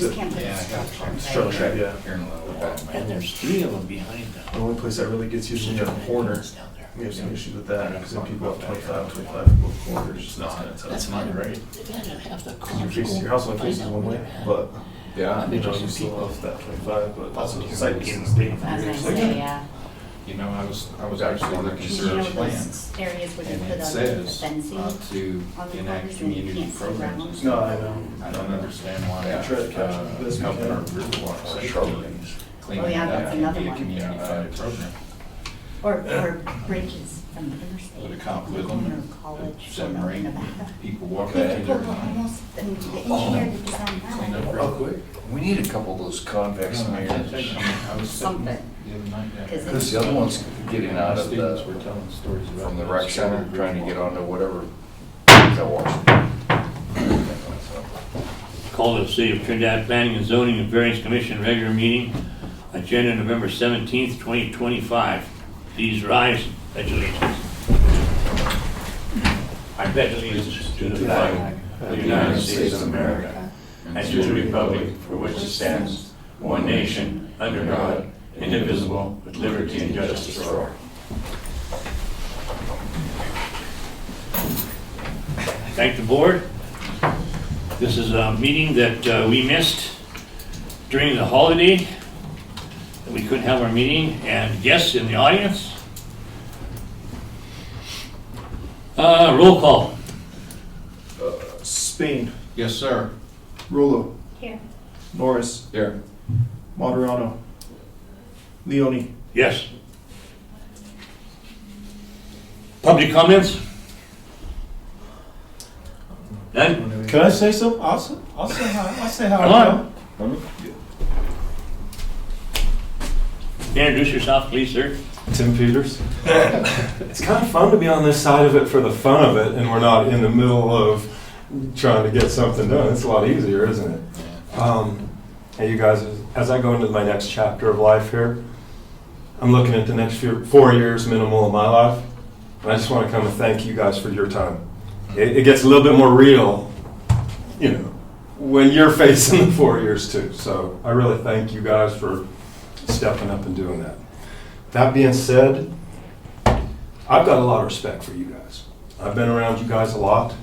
just can't put Yeah, I got structure. Structure, yeah. Here in a little bit. And there's 3 of them behind The them. only place that really gets used is in the corner. Down there. We have some issues with that, because then people have 25 in both corners, so that's kind of tough. That's fine, right? They gotta have the cars Your go house only find faces out one where way, they're at. but, Yeah, you know, you still have that 25, but also the site distance being from I was here. gonna say, yeah. you know, I was actually looking You through know our plans, those areas where you and put it on the says fencing on to the enact corners and you community can't see programs. around? No, I know. I don't understand why I try to catch the best we helping can. our riverwalk Or safety shrubbery. and Oh, cleaning yeah, it that's up can another be a one. community-funded program. Or bridges from the interstate. Put a cop on with the corner them, of College, seven or or eight Nevada. people walking They through could there. put almost, the engineer to design Clean that. up Oh, quick. We need a couple of those convex mirrors. I was sitting Something. the other night down 'Cause there. Because the other one's getting out of Students were the, telling stories about from the that. rec center, trying to get onto whatever. That Washington. Call the City of Trinidad Planning and Zoning and Variance Commission regular meeting, agenda November 17th, 2025. Please rise, pledge allegiance. I pledge allegiance to the flag of the United States of America and to the republic for which it stands, one nation, under God, indivisible, with liberty and justice for all. Thank the board. This is a meeting that we missed during the holiday. We couldn't have our meeting, and guests in the audience. Roll call. Spain, Yes, sir. Rolo, Here. Norris, Here. Moderano, Leone. Yes. Public comments? None? Can I say something? I'll say hi. I'll say hi. Come on. Joe. Introduce yourself, please, sir. Tim Peters. It's kind of fun to be on this side of it for the fun of it, and we're not in the middle of trying to get something done. It's a lot easier, isn't it? Hey, you guys, as I go into my next chapter of life here, I'm looking at the next 4 years minimal of my life, and I just want to come and thank you guys for your time. It gets a little bit more real, you know, when you're facing the 4 years too. So I really thank you guys for stepping up and doing that. That being said, I've got a lot of respect for you guys. I've been around you guys a lot,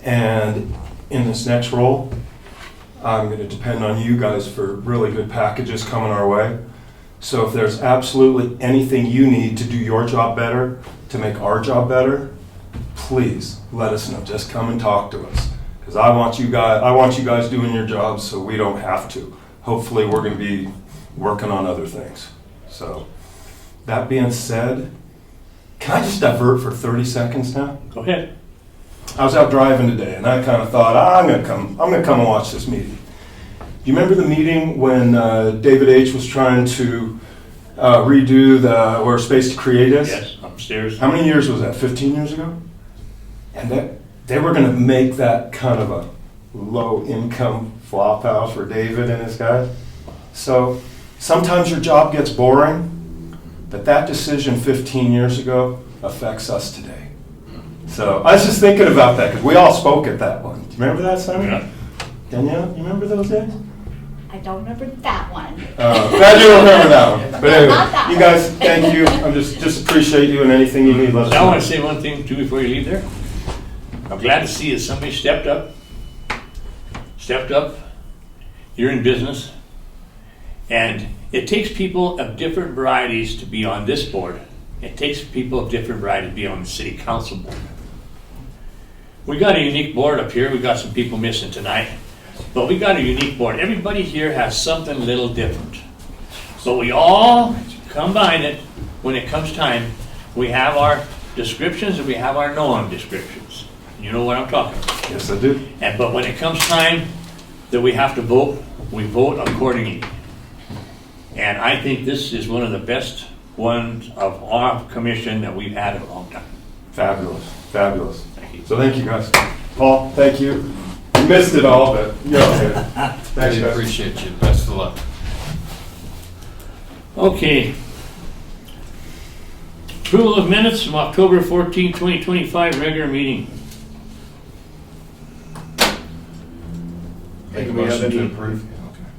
and in this next role, I'm going to depend on you guys for really good packages coming our way. So if there's absolutely anything you need to do your job better, to make our job better, please let us know. Just come and talk to us, because I want you guys doing your jobs so we don't have to. Hopefully we're going to be working on other things. So that being said, can I just divert for 30 seconds now? Go ahead. I was out driving today, and I kind of thought, I'm gonna come and watch this meeting. Do you remember the meeting when David H. was trying to redo where Space to Create is? Yes, upstairs. How many years was that? 15 years ago? And they were going to make that kind of a low-income flop house for David and his guys. So sometimes your job gets boring, but that decision 15 years ago affects us today. So I was just thinking about that, because we all spoke at that one. Do you remember that, Sonny? Yeah. Danielle, you remember those days? I don't remember that one. Glad you don't remember that one. But anyway, Not that you one. guys, thank you. I'm just appreciate you, and anything you need, let us I know. want to say one thing too before you leave there. I'm glad to see that somebody stepped up. You're in business. And it takes people of different varieties to be on this board. It takes people of different varieties to be on the city council board. We got a unique board up here. We got some people missing tonight. But we got a unique board. Everybody here has something a little different. So we all combine it when it comes time. We have our descriptions and we have our non-descriptions. You know what I'm talking about. Yes, I do. But when it comes time that we have to vote, we vote accordingly. And I think this is one of the best ones of our commission that we've had in a long time. Fabulous, fabulous. Thank you. So thank you, guys. Paul, thank you. You missed it all, but you're okay. Thanks, Really guys. appreciate you. Best of luck. Okay. Approval of minutes from October 14, 2025, regular meeting. Make a Do we have motion to any- approve. Okay.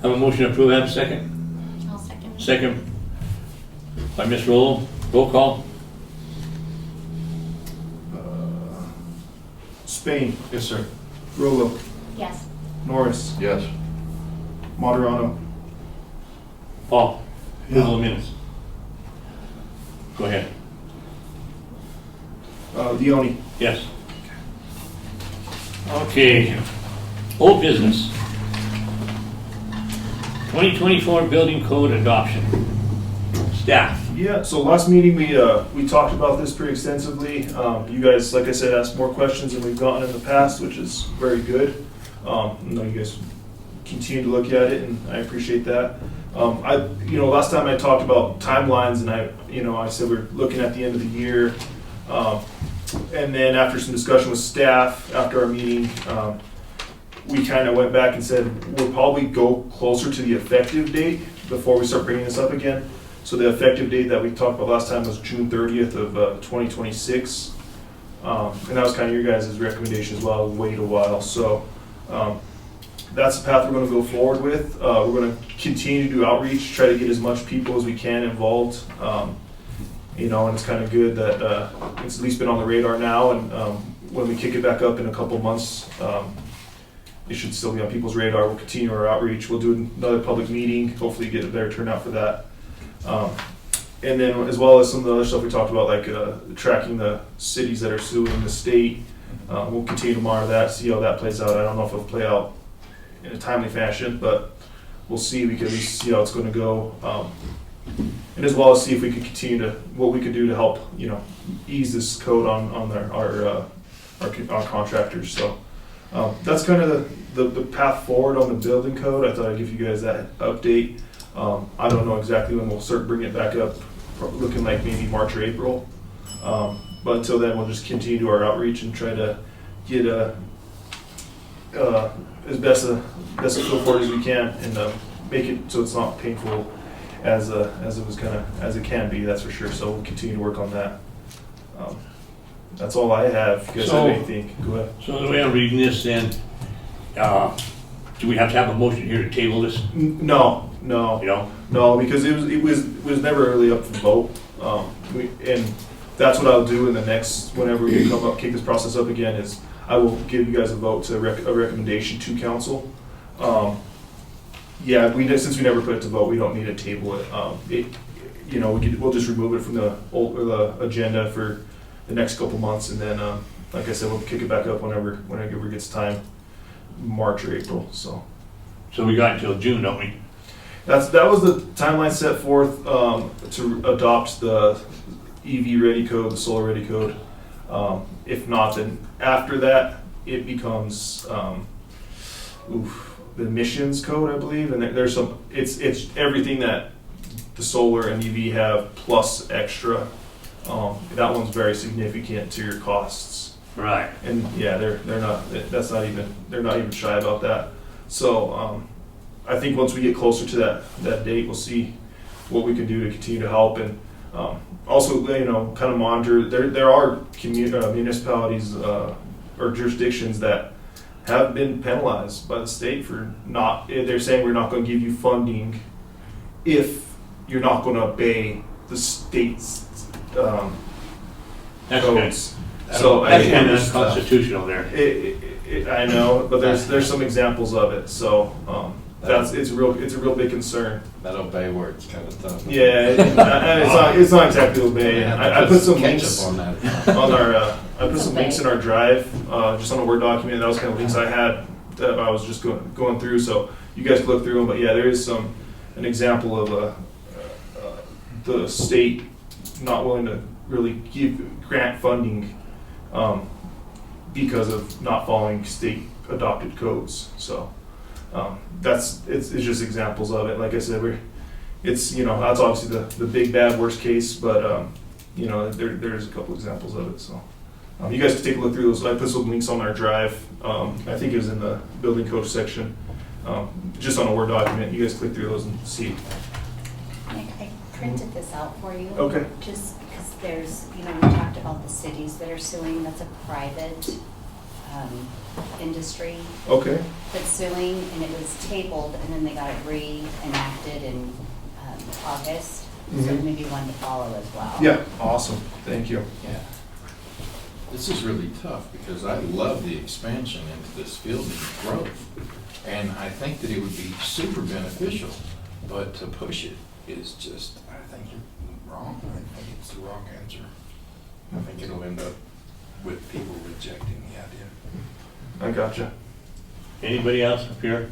Have a motion to approve, have a second? I'll second. Second by Ms. Rowell, roll call. Spain, Yes, sir. Rolo, Yes. Norris, Yes. Moderano. Paul, approval of minutes. Go ahead. Leone. Yes. Okay, old business. 2024 building code adoption. Staff. Yeah, so last meeting, we talked about this pretty extensively. You guys, like I said, asked more questions than we've gotten in the past, which is very good. I know you guys continue to look at it, and I appreciate that. Last time I talked about timelines, and I said we're looking at the end of the year. And then after some discussion with staff, after our meeting, we kind of went back and said, we'll probably go closer to the effective date before we start bringing this up again. So the effective date that we talked about last time was June 30th of 2026. And that was kind of your guys' recommendation as well, wait a while. So that's the path we're going to go forward with. We're going to continue to do outreach, try to get as much people as we can involved. And it's kind of good that it's at least been on the radar now. And when we kick it back up in a couple months, it should still be on people's radar. We'll continue our outreach. We'll do another public meeting, hopefully get a better turnout for that. And then as well as some of the other stuff we talked about, like tracking the cities that are suing the state. We'll continue to monitor that, see how that plays out. I don't know if it'll play out in a timely fashion, but we'll see. We can at least see how it's going to go. And as well as see if we can continue to, what we could do to help, ease this code on our contractors. So that's kind of the path forward on the building code. I thought I'd give you guys that update. I don't know exactly when we'll start bringing it back up, looking like maybe March or April. But until then, we'll just continue to do our outreach and try to get as best a feel for it as we can, and make it so it's not painful as it can be. That's for sure. So we'll continue to work on that. That's all I have. If you guys have anything, go ahead. So the way I'm reading this, then, do we have to have a motion here to table this? No, You because it was never really up for vote. And that's what I'll do in the next, whenever we kick this process up again, is I will give you guys a vote to a recommendation to council. Since we never put it to vote, we don't need to table it. We'll just remove it from the agenda for the next couple months, and then, like I said, we'll kick it back up whenever it gets time, March or April. So we got until June, don't we? that was the timeline set forth to adopt the EV ready code, the solar ready code. If not, then after that it becomes the emissions code, I believe, and there's some. It's everything that the solar and EV have plus extra. That one's very significant to your costs. Right. And yeah, they're not even shy about that. So I think once we get closer to that date, we'll see what we can do to continue to help, and also kind of monitor. There are municipalities or jurisdictions that have been penalized by the state for not. They're saying we're not going to give you funding if you're not going to obey the state's That's codes. good. So That's I- kind of unconstitutional there. I know, but there's some examples of it. So it's a real big concern. That obey word's kind of tough. Yeah, it's not exactly obey. I put some links on that. on our. I put some links in our drive, just on a Word document. That was kind of links I had that I was just going through. So you guys can look through them. But yeah, there is an example of the state not willing to really grant funding because of not following state adopted codes. So it's just examples of it. Like I said, that's obviously the big bad worst case, but there's a couple examples of it. So you guys can take a look through those. I put some links on our drive. I think it was in the building code section, just on a Word document. You guys click through those and see. I printed this out for you. Okay. Just because there's, we talked about the cities that are suing. That's a private industry Okay, that's suing, and it was tabled, and then they got it reenacted in August. So Mhm. maybe one to follow as well. yeah, awesome, thank you. Yeah. This is really tough because I love the expansion into this field and growth. And I think that it would be super beneficial, but to push it is just, I think you're wrong. I think it's the wrong answer. I think it'll end up with people rejecting the idea. I gotcha. Anybody else up here?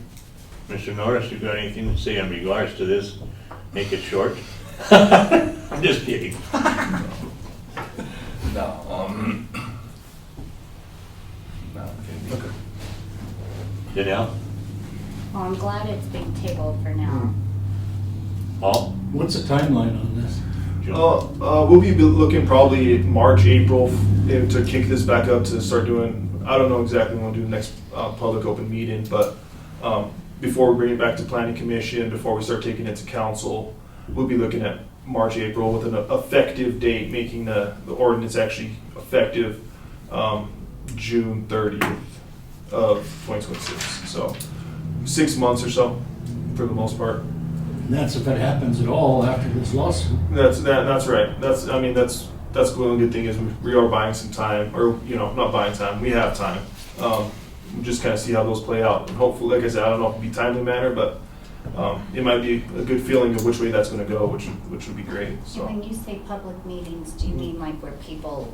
Mr. Norris, you got anything to say in regards to this? Make it short. I'm just kidding. No, Okay. Danielle? Well, I'm glad it's being tabled for now. Paul? What's the timeline on this? We'll be looking probably March, April to kick this back up to start doing, I don't know exactly when we'll do the next public open meeting, but before we bring it back to planning commission, before we start taking it to council, we'll be looking at March, April with an effective date, making the ordinance actually effective June 30th of 2026. So 6 months or so for the most part. And that's if it happens at all after this lawsuit. That's right. That's the one good thing is we are buying some time, or not buying time. We have time. We just kind of see how those play out, and hopefully, like I said, I don't know if it'll be timely manner, but it might be a good feeling of which way that's going to go, which would be great. And So when you say public meetings, do you mean like where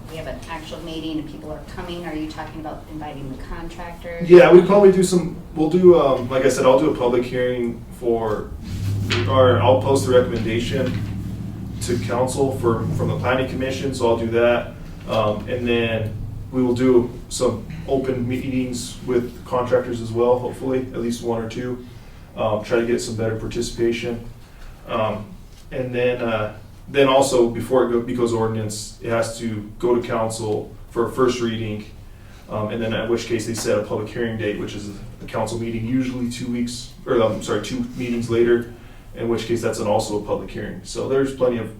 we have an actual meeting and people are coming? Are you talking about inviting the contractors? yeah, we'd probably do some. We'll do like I said, I'll do a public hearing I'll post a recommendation to council from the planning commission, so I'll do that. And then we will do some open meetings with contractors as well, hopefully, at least one or two. Try to get some better participation. And then also, before it becomes ordinance, it has to go to council for a first reading. And then at which case they set a public hearing date, which is a council meeting, usually 2 meetings later, in which case that's also a public hearing. So there's plenty of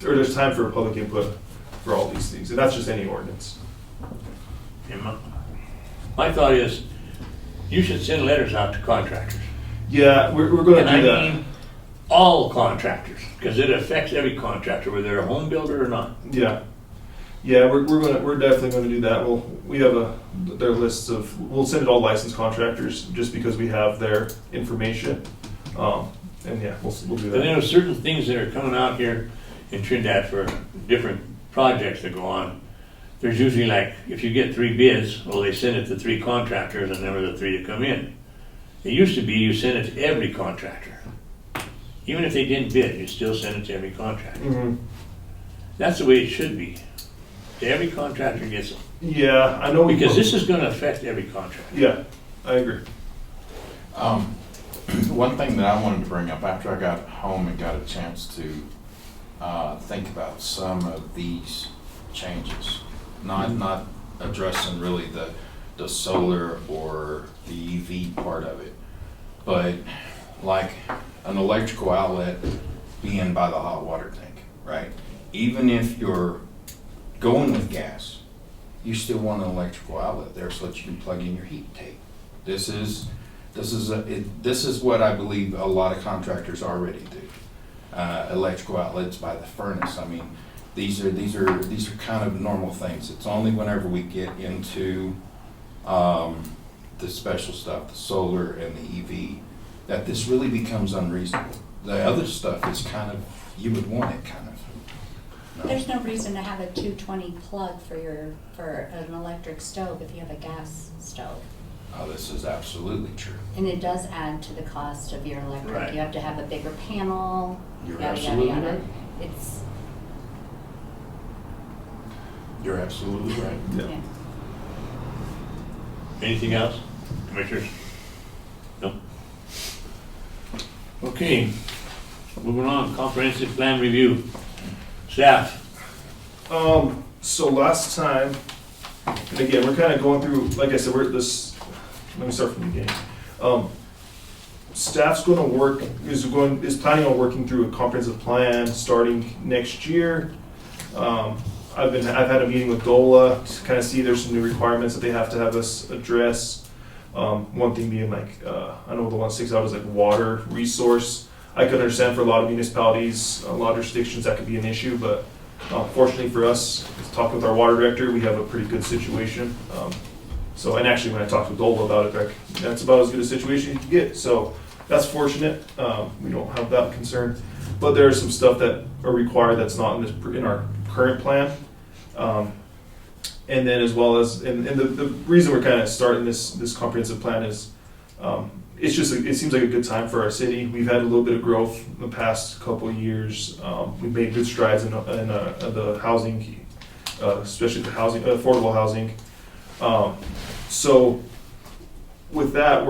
there's time for public input for all these things, and that's just any ordinance. And my thought is, you should send letters out to contractors. Yeah, we're going And to I do that. mean, all contractors, because it affects every contractor, whether they're a home builder or not. Yeah, we're definitely going to do that. We have their lists of. We'll send it all licensed contractors just because we have their information. And yeah, we'll do And there that. are certain things that are coming out here in Trinidad for different projects that go on. There's usually like, if you get 3 bids, well, they send it to 3 contractors and there are the 3 that come in. It used to be you send it to every contractor. Even if they didn't bid, you still send it to every contractor. Mhm. That's the way it should be. Every contractor gets it. Yeah, I know. Because this is gonna affect every contractor. Yeah, I agree. One thing that I wanted to bring up after I got home and got a chance to think about some of these changes, not addressing really the solar or the EV part of it, but like an electrical outlet being by the hot water tank, right? Even if you're going with gas, you still want an electrical outlet there so that you can plug in your heat tape. This is what I believe a lot of contractors already do. Electrical outlets by the furnace. I mean, these are kind of normal things. It's only whenever we get into the special stuff, the solar and the EV, that this really becomes unreasonable. The other stuff is kind of, you would want it kind of. No? There's no reason to have a 220 plug for an electric stove if you have a gas stove. Oh, this is absolutely true. And it does add to the cost of your electric. Right. You have to have a bigger panel. You're yada, absolutely yada, yada. right. It's, You're absolutely right. Yeah. yeah. Anything else, commissioners? Nope. Okay, moving on, comprehensive plan review. Staff, So last time, and again, we're kind of going through, like I said, let me start from the beginning. Staff's going to is planning on working through a comprehensive plan starting next year. I've had a meeting with DOLA to kind of see there's some new requirements that they have to have us address. One thing being like, I know the one that sticks out is like water resource. I can understand for a lot of municipalities, a lot of jurisdictions, that could be an issue, but fortunately for us, talking with our water director, we have a pretty good situation. So, and actually when I talked with DOLA about it, like, that's about as good a situation you can get. So that's fortunate. We don't have that concern. But there is some stuff that are required that's not in our current plan. And then as well as, and the reason we're kind of starting this comprehensive plan is, it seems like a good time for our city. We've had a little bit of growth in the past couple of years. We've made good strides in the housing, especially the housing, affordable housing. So with that,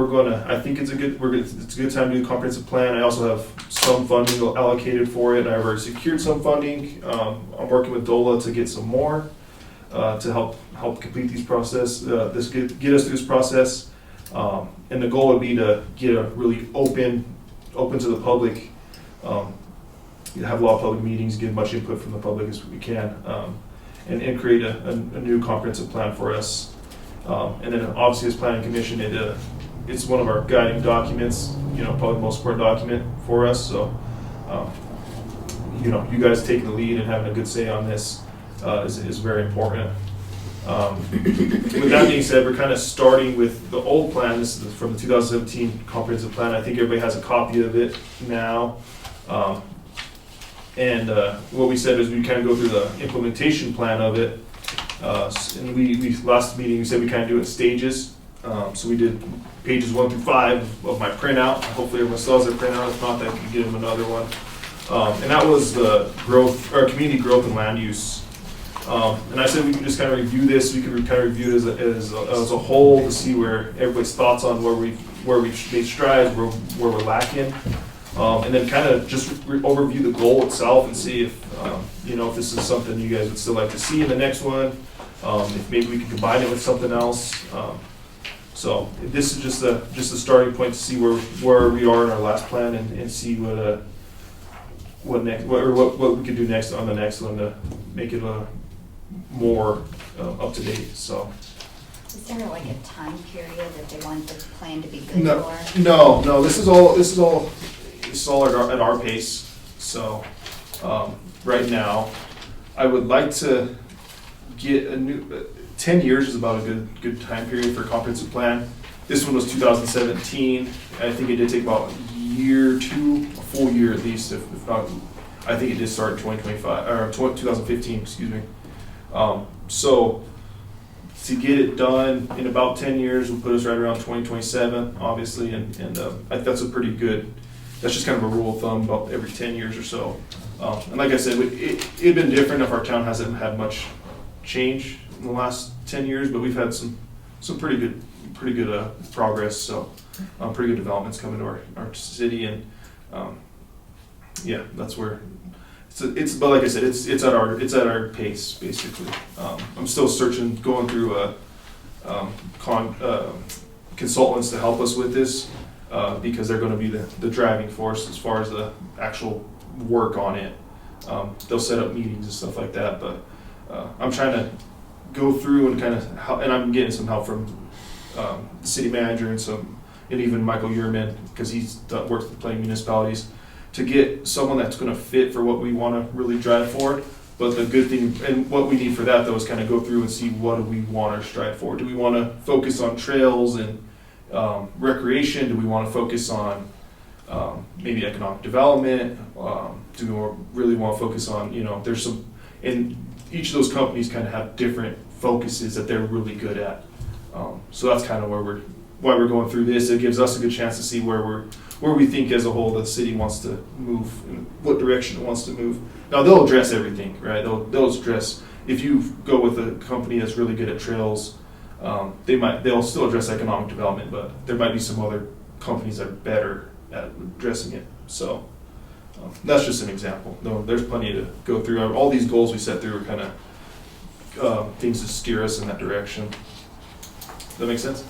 I think it's a good time to do a comprehensive plan. I also have some funding allocated for it. I've already secured some funding. I'm working with DOLA to get some more to help complete these process. Get us through this process. And the goal would be to get a really open to the public. Have a lot of public meetings, get much input from the public as we can, and create a new comprehensive plan for us. And then obviously as planning commission, it's one of our guiding documents, probably the most important document for us. So, you guys taking the lead and having a good say on this is very important. With that being said, we're kind of starting with the old plan. This is from the 2017 comprehensive plan. I think everybody has a copy of it now. And what we said is we kind of go through the implementation plan of it. And we last meeting we said we kind of do it in stages. So we did pages 1 through 5 of my printout. Hopefully everyone still has their printout. If not, I can get them another one. And that was the community growth and land use. And I said we could just kind of review this. We could kind of review it as a whole to see where everybody's thoughts on where we've made strides, where we're lacking. And then kind of just overview the goal itself and see if if this is something you guys would still like to see in the next one. If maybe we could combine it with something else. So this is just a starting point to see where we are in our last plan and see what we could do next on the next one to make it more up to date. So. Is there like a time period that they want the plan to be good for? No. This is all at our pace. So right now, I would like to get a new. 10 years is about a good time period for a comprehensive plan. This one was 2017. I think it did take about a full year at least, if not. I think it did start in 2025 or 2015. Excuse me. So to get it done in about 10 years will put us right around 2027, obviously, and I think that's a pretty good. That's just kind of a rule of thumb, about every 10 years or so. And like I said, it'd been different if our town hasn't had much change in the last 10 years, but we've had some pretty good progress. So pretty good developments coming to our city, and that's where it's. But like I said, it's at our pace basically. I'm still going through consultants to help us with this. Because they're going to be the driving force as far as the actual work on it. They'll set up meetings and stuff like that, but I'm trying to go through and kind of help, and I'm getting some help from the city manager and even Michael Uhrman, because he's worked with plenty of municipalities, to get someone that's going to fit for what we want to really drive forward. But the good thing, and what we need for that though, is kind of go through and see what do we want to strive for. Do we want to focus on trails and recreation? Do we want to focus on maybe economic development? Do we really want to focus on, there's some, and each of those companies kind of have different focuses that they're really good at. So that's kind of why we're going through this. It gives us a good chance to see where we think as a whole the city wants to move and what direction it wants to move. Now they'll address everything, right? They'll address, if you go with a company that's really good at trails, they'll still address economic development, but there might be some other companies that are better at addressing it. So that's just an example. No, there's plenty to go through. All these goals we set through are kind of things to steer us in that direction. Does that make sense?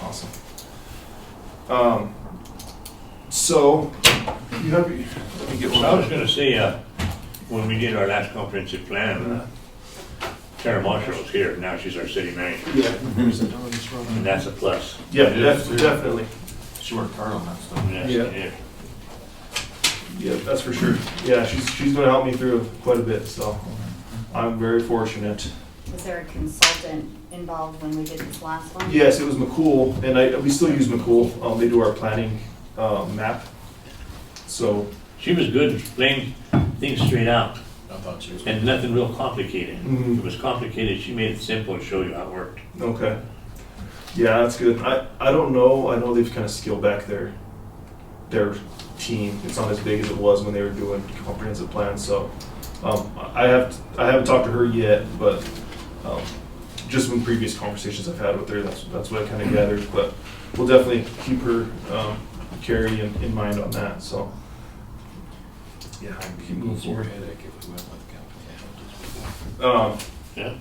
Awesome. So you have. Let me get one. I was going to say, when we did our last comprehensive plan, Tara Marshall was here, now she's our city manager, Yeah. and that's a plus. Yeah, definitely. She worked hard on that stuff. Yes, Yeah. yeah. Yeah, that's for sure. Yeah, she's gonna help me through quite a bit, so I'm very fortunate. Was there a consultant involved when we did this last one? Yes, it was McCool, and we still use McCool. They do our planning map. So, She was good at laying things straight out, I thought she was. and nothing real complicated. Mhm. If it was complicated, she made it simple and showed you how it worked. okay. Yeah, that's good. I don't know. I know they've kind of scaled back their team. It's not as big as it was when they were doing comprehensive plans. So, I haven't talked to her yet, but just from previous conversations I've had with her, that's what I kind of gathered. But we'll definitely keep her, Carrie, in mind on that. So, yeah, keep moving forward. Yeah.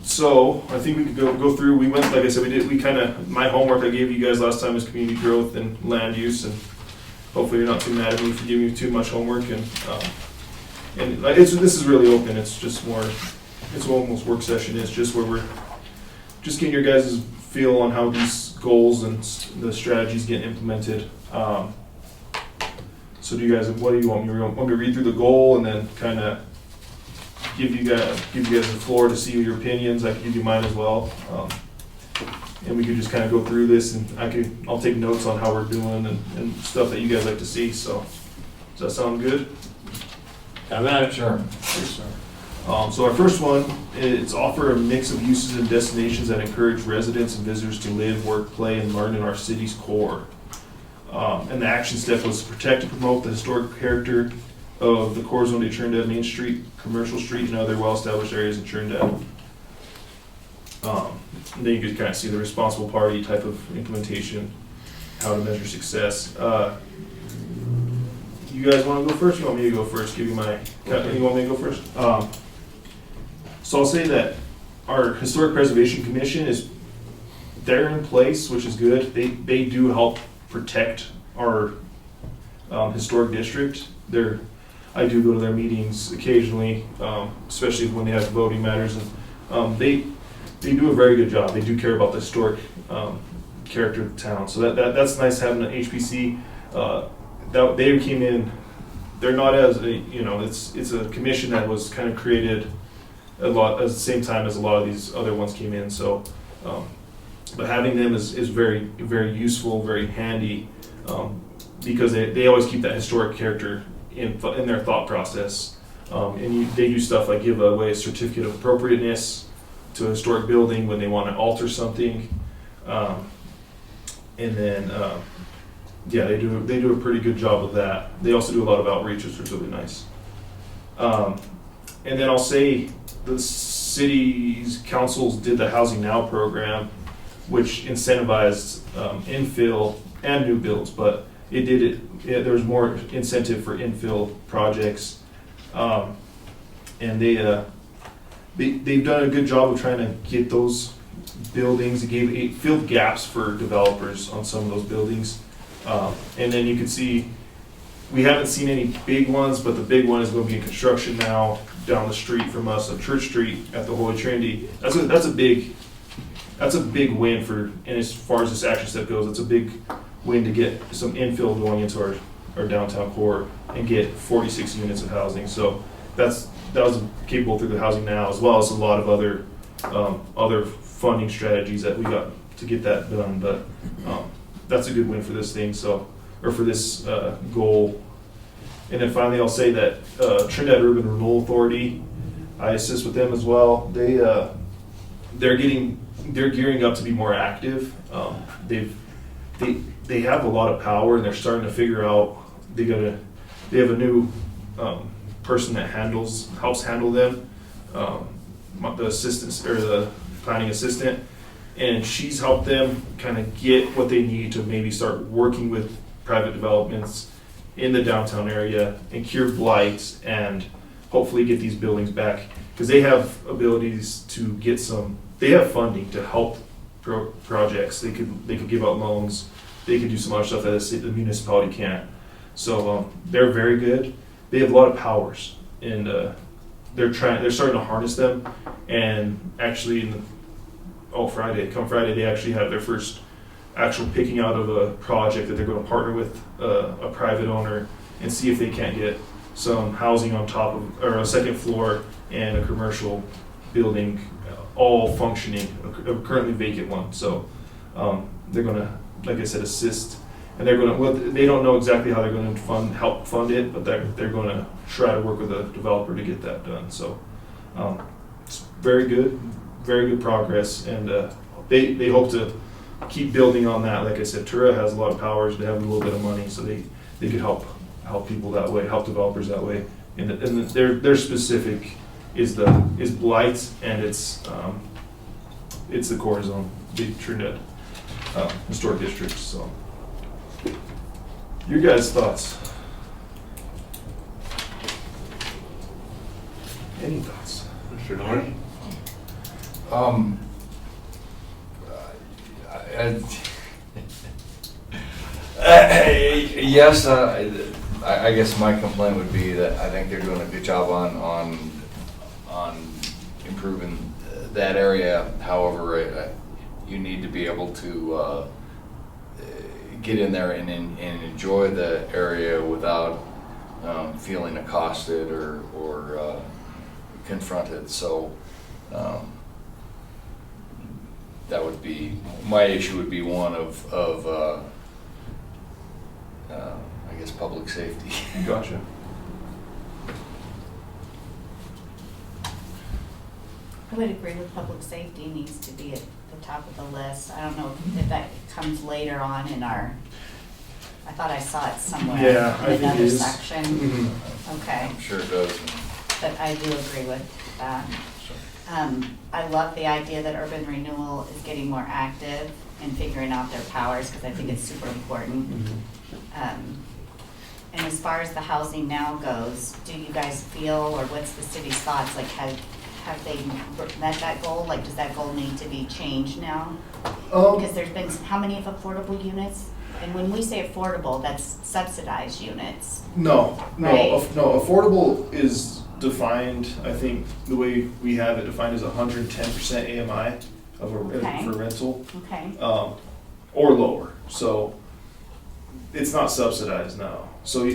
So I think we could go through. We went, like I said, we kind of, my homework I gave you guys last time was community growth and land use, and hopefully you're not too mad at me for giving you too much homework. And this is really open. It's just more, it's almost work session. It's just where we're just getting your guys' feel on how these goals and the strategies get implemented. So do you guys, what do you want me to read? Want me to read through the goal and then kind of give you guys the floor to see your opinions? I can give you mine as well. And we could just kind of go through this, and I'll take notes on how we're doing and stuff that you guys like to see. So does that sound good? How about it? Sure. So our first one is offer a mix of uses and destinations that encourage residents and visitors to live, work, play, and learn in our city's core. And the action step was protect and promote the historic character of the core zone de Trinidad, Main Street, Commercial Street, and other well-established areas in Trinidad. And then you could kind of see the responsible party type of implementation, how to measure success. You guys want to go first? You want me to go first? Give you my. You want me to go first? So I'll say that our Historic Preservation Commission they're in place, which is good. They do help protect our historic district. I do go to their meetings occasionally, especially when they have voting matters, and they do a very good job. They do care about the historic character of the town. So that's nice having an HPC. That they came in. They're not as it's a commission that was kind of created a lot at the same time as a lot of these other ones came in. So, but having them is very very useful, very handy, because they always keep that historic character in their thought process. And they do stuff like give away a certificate of appropriateness to a historic building when they want to alter something, and then. Yeah, they do a pretty good job of that. They also do a lot of outreach, which is really nice. And then I'll say the city's councils did the Housing Now program, which incentivized infill and new builds, but there was more incentive for infill projects, and they've done a good job of trying to get those buildings. It filled gaps for developers on some of those buildings. And then you can see, we haven't seen any big ones, but the big one is going to be in construction now down the street from us on Church Street at the Holy Trinity. That's a big win and as far as this action step goes, it's a big win to get some infill going into our downtown core and get 46 units of housing. So that was capable through the Housing Now, as well as a lot of other funding strategies that we got to get that done. But that's a good win for this thing, for this goal. And then finally, I'll say that Trinidad Urban Renewal Authority, I assist with them as well. They're gearing up to be more active. They have a lot of power, and they're starting to figure out they have a new person that helps handle them, the assistants or the planning assistant. And she's helped them kind of get what they need to maybe start working with private developments in the downtown area and cure blight and hopefully get these buildings back, because they have abilities to they have funding to help projects. They could give out loans. They could do some other stuff that the municipality can't. So they're very good. They have a lot of powers, and they're starting to harness them, and actually come Friday, they actually have their first actual picking out of a project that they're going to partner with a private owner and see if they can't get some housing on top of, or a second floor and a commercial building, all functioning, a currently vacant one. So they're going to, like I said, assist, and they're going to. Well, they don't know exactly how they're going to help fund it, but they're going to try to work with a developer to get that done. So it's very good progress, and they hope to keep building on that. Like I said, Tura has a lot of powers. They have a little bit of money, so they could help people that way, help developers that way. And their specific is blight, and it's the core zone, the Trinidad historic district. So, your guys' thoughts? Any thoughts? Mr. Norton? Yes, I guess my complaint would be that I think they're doing a good job on improving that area. However, you need to be able to get in there and enjoy the area without feeling accosted or confronted. So that would be my issue. Would be one of I guess public safety. Gotcha. I would agree with public safety needs to be at the top of the list. I don't know if that comes later on in our, I thought I saw it somewhere. Yeah, I in think it another is. section. Mhm. Okay, I'm sure it does. but I do agree with that. I love the idea that urban renewal is getting more active and figuring out their powers, because I think it's super important. And as far as the housing now goes, do you guys feel, or what's the city's thoughts, like have they met that goal? Like, does that goal need to be changed now? Because there's been, how many of affordable units? And when we say affordable, that's subsidized units. No, Right. no. Affordable is defined. I think the way we have it defined is 110% AMI of Okay. for rental, Okay, or lower. So it's not subsidized now. So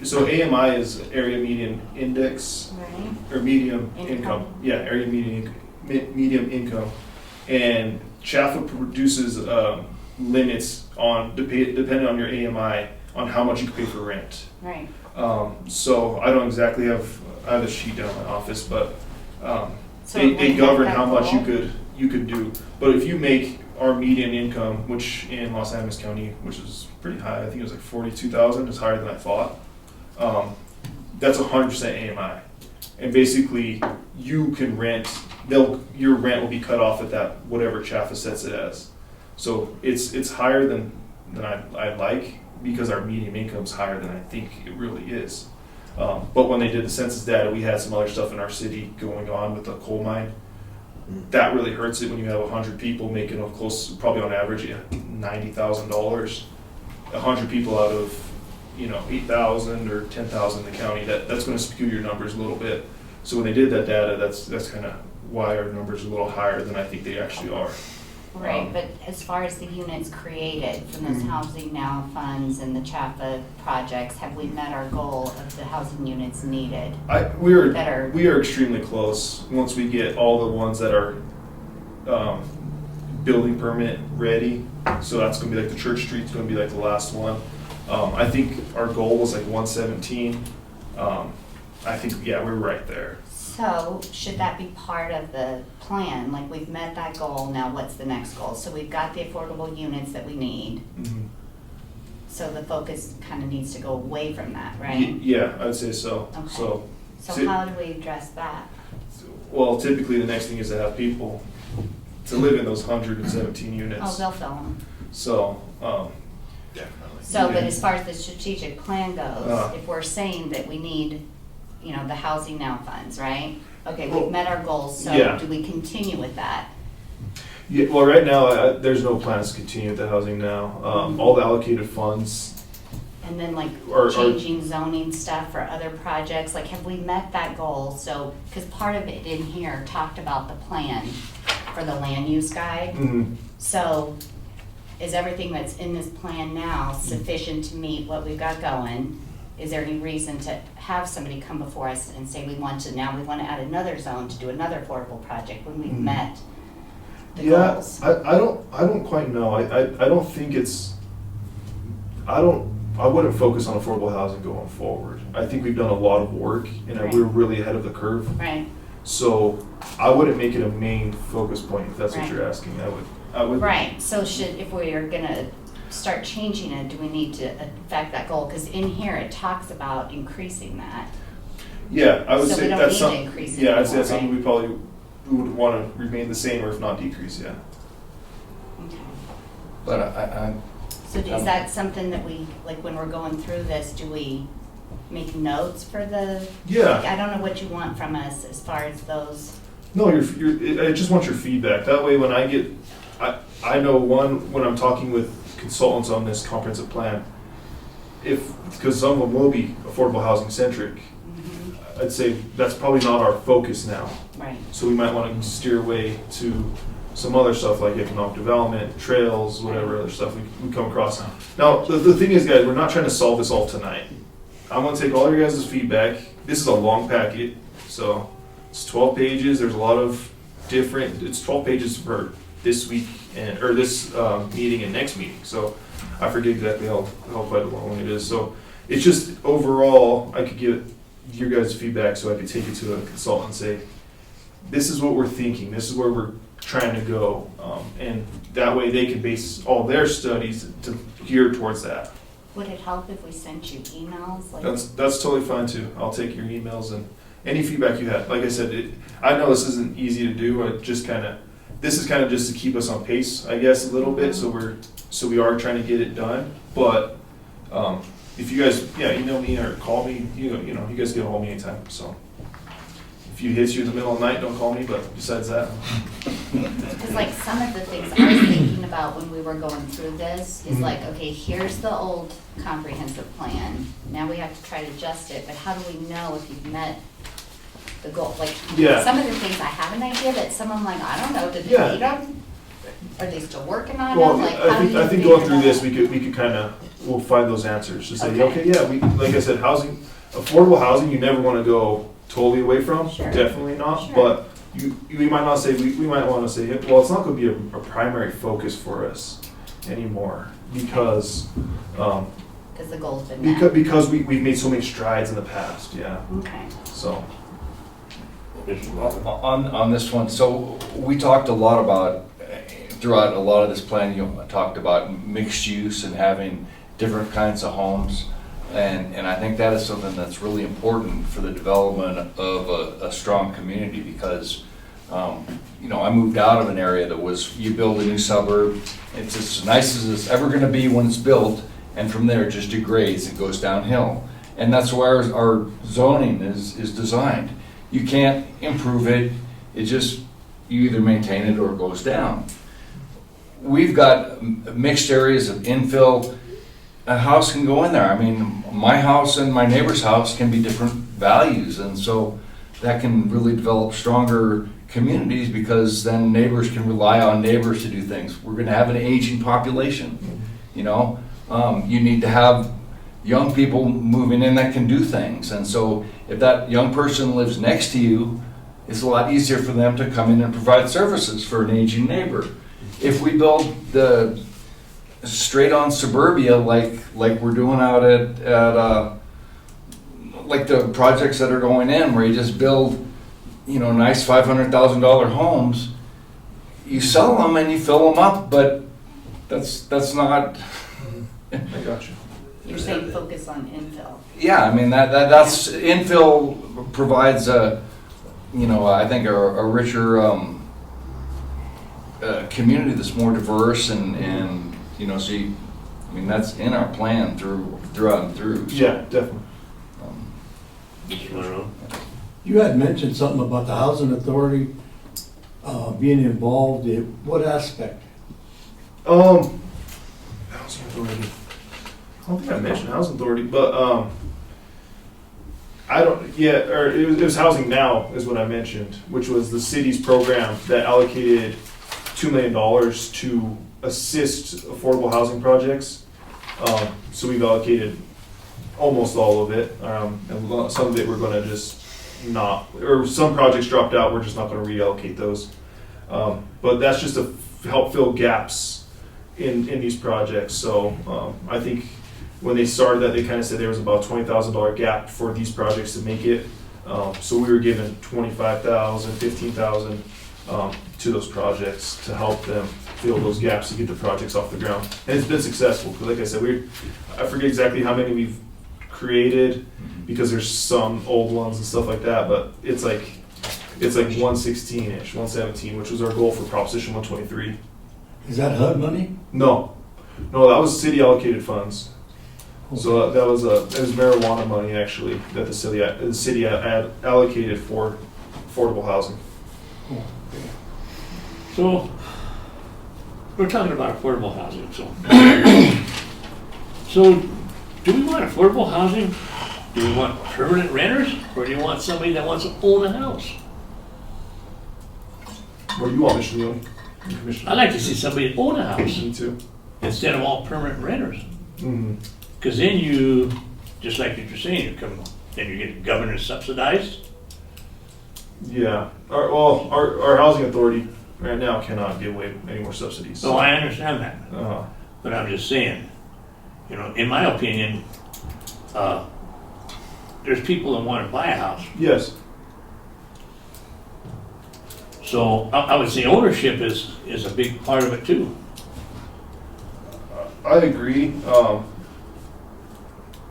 so AMI is area median index right, or medium Income. income. Yeah, area medium income, and CHAFA produces limits on depending on your AMI on how much you can pay for rent. right. So I don't exactly I have a sheet down in my office, but So they we govern have how that much goal. you could do. But if you make our median income, which in Los Angeles County, which is pretty high, I think it was like 42,000, is higher than I thought. That's 100% AMI, and basically you can rent. Your rent will be cut off at that whatever CHAFA sets it as. So it's higher than I'd like, because our median income is higher than I think it really is. But when they did the census data, we had some other stuff in our city going on with the coal mine. That really hurts it when you have 100 people making probably on average $90,000. 100 people out of 8,000 or 10,000 in the county. That's going to skew your numbers a little bit. So when they did that data, that's kind of why our numbers are a little higher than I think they actually are. Right, but as far as the units created from those housing now funds and the CHAFA projects, have we met our goal of the housing units needed? We Better. are extremely close once we get all the ones that are building permit ready. So that's going to be like the Church Street's going to be like the last one. I think our goal was like 117. I think we're right there. So should that be part of the plan? Like, we've met that goal, now what's the next goal? So we've got the affordable units that we need. Mm-hmm. So the focus kind of needs to go away from that, right? Yeah, I'd say so. Okay. So How do we address that? well, typically the next thing is to have people to live in those 117 units. Oh, they'll fill them. So, Definitely. So, but Yeah. as far as the strategic plan goes, if we're saying that we need, the housing now funds, right? Okay, Well, we've met our goals, so yeah. do we continue with that? yeah, well, right now, there's no plans to continue with the housing now. All the allocated funds And then like Or- changing zoning stuff for other projects, like have we met that goal? So, because part of it in here talked about the plan for the land use guide. Mhm. So is everything that's in this plan now sufficient to meet what we've got going? Is there any reason to have somebody come before us and say we want to add another zone to do another affordable project when we've met the Yeah, goals? I don't quite know. I don't think it's, I wouldn't focus on affordable housing going forward. I think we've done a lot of work and Right. we're really ahead of the curve. Right, So I wouldn't make it a main focus point if that's what Right. you're asking. I would. right. So if we are gonna start changing it, do we need to affect that goal? Because in here it talks about increasing that. Yeah, I would So say we don't that's need to something. increase it Yeah, I'd say that's anymore, something we probably would want to remain the same or if not decrease. Yeah. Okay. But I, So is that something that we, like when we're going through this, do we make notes for the? Yeah. Like, I don't know what you want from us as far as those. No, I just want your feedback. That way when I know when I'm talking with consultants on this comprehensive plan, because some of them will be affordable housing centric, I'd say that's probably not our focus now. Right, So we might want to steer away to some other stuff like economic development, trails, whatever other stuff we come across. Now, the thing is, guys, we're not trying to solve this all tonight. I'm going to take all your guys' feedback. This is a long packet, so it's 12 pages. There's a lot of it's 12 pages for this week or this meeting and next meeting. So I forget exactly how quite long it is. So it's just overall, I could get your guys' feedback so I could take it to a consultant and say, this is what we're thinking. This is where we're trying to go. And that way they can base all their studies to gear towards that. would it help if we sent you emails? Like, That's totally fine too. I'll take your emails and any feedback you have. Like I said, I know this isn't easy to do. This is kind of just to keep us on pace, I guess, a little bit. So we are trying to get it done. But if you guys, email me or call me. You guys get a hold of me anytime. So if you hit you in the middle of the night, don't call me. But besides that, because like some of the things I was thinking about when we were going through this is like, okay, here's the old comprehensive plan. Now we have to try to adjust it, but how do we know if you've met the goal? Like, Yeah. some of the things I have an idea, but some of them like, I don't know, did they Yeah. meet them? Are they still working on well, them? Like, how do you I think figure going through that this, out? we could kind of we'll find those answers to say, Okay. we like I said, affordable housing, you never want to go totally away from. Sure. Definitely not. Sure. But we might not say we might want to say, well, it's not going to be a primary focus for us anymore because Because the goal's been met. because we've made so many strides in the past. Yeah. Okay. So on this one, so we talked a lot about, throughout a lot of this plan, talked about mixed use and having different kinds of homes. And I think that is something that's really important for the development of a strong community because, I moved out of an area that was, you build a new suburb, it's as nice as it's ever gonna be when it's built, and from there it just degrades, it goes downhill. And that's where our zoning is designed. You can't improve it, you either maintain it or it goes down. We've got mixed areas of infill. A house can go in there. I mean, my house and my neighbor's house can be different values, and so that can really develop stronger communities because then neighbors can rely on neighbors to do things. We're gonna have an aging population, you need to have young people moving in that can do things, and so if that young person lives next to you, it's a lot easier for them to come in and provide services for an aging neighbor. If we build the straight on suburbia like we're doing out at like the projects that are going in where you just build nice $500,000 homes, you sell them and you fill them up, but that's not I got you. You're saying focus on infill. yeah, I mean that's infill provides I think a richer community that's more diverse and that's in our plan throughout and through. So, Yeah, definitely. You had mentioned something about the housing authority being involved in what aspect? Housing authority. I don't think I mentioned housing authority, but I don't. Yeah, or it was housing now is what I mentioned, which was the city's program that allocated $2 million to assist affordable housing projects. So we've allocated almost all of it, and some of it we're going to just not, or some projects dropped out. We're just not going to reallocate those. But that's just to help fill gaps in these projects. So I think when they started that, they kind of said there was about $20,000 gap for these projects to make it. So we were given $25,000, $15,000 to those projects to help them fill those gaps to get the projects off the ground. And it's been successful, because like I said, I forget exactly how many we've created, because there's some old ones and stuff like that, but it's like 116-ish, 117, which was our goal for Proposition 123. Is that HUD money? No, that was city allocated funds. So that was it was marijuana money actually that the city allocated for affordable housing. So, we're talking about affordable housing, so do we want affordable housing? Do we want permanent renters, or do you want somebody that wants to own a house? What do you want, Mr. Neely? I'd like to see somebody own a house Me too. instead of all permanent renters. Mm-hmm. Because then you, just like what you're saying, then you get government subsidized. Yeah. Our housing authority right now cannot give away any more subsidies. So I understand that. Uh-huh. But I'm just saying, in my opinion, there's people that want to buy a house. Yes. So I would say ownership is a big part of it too. I agree.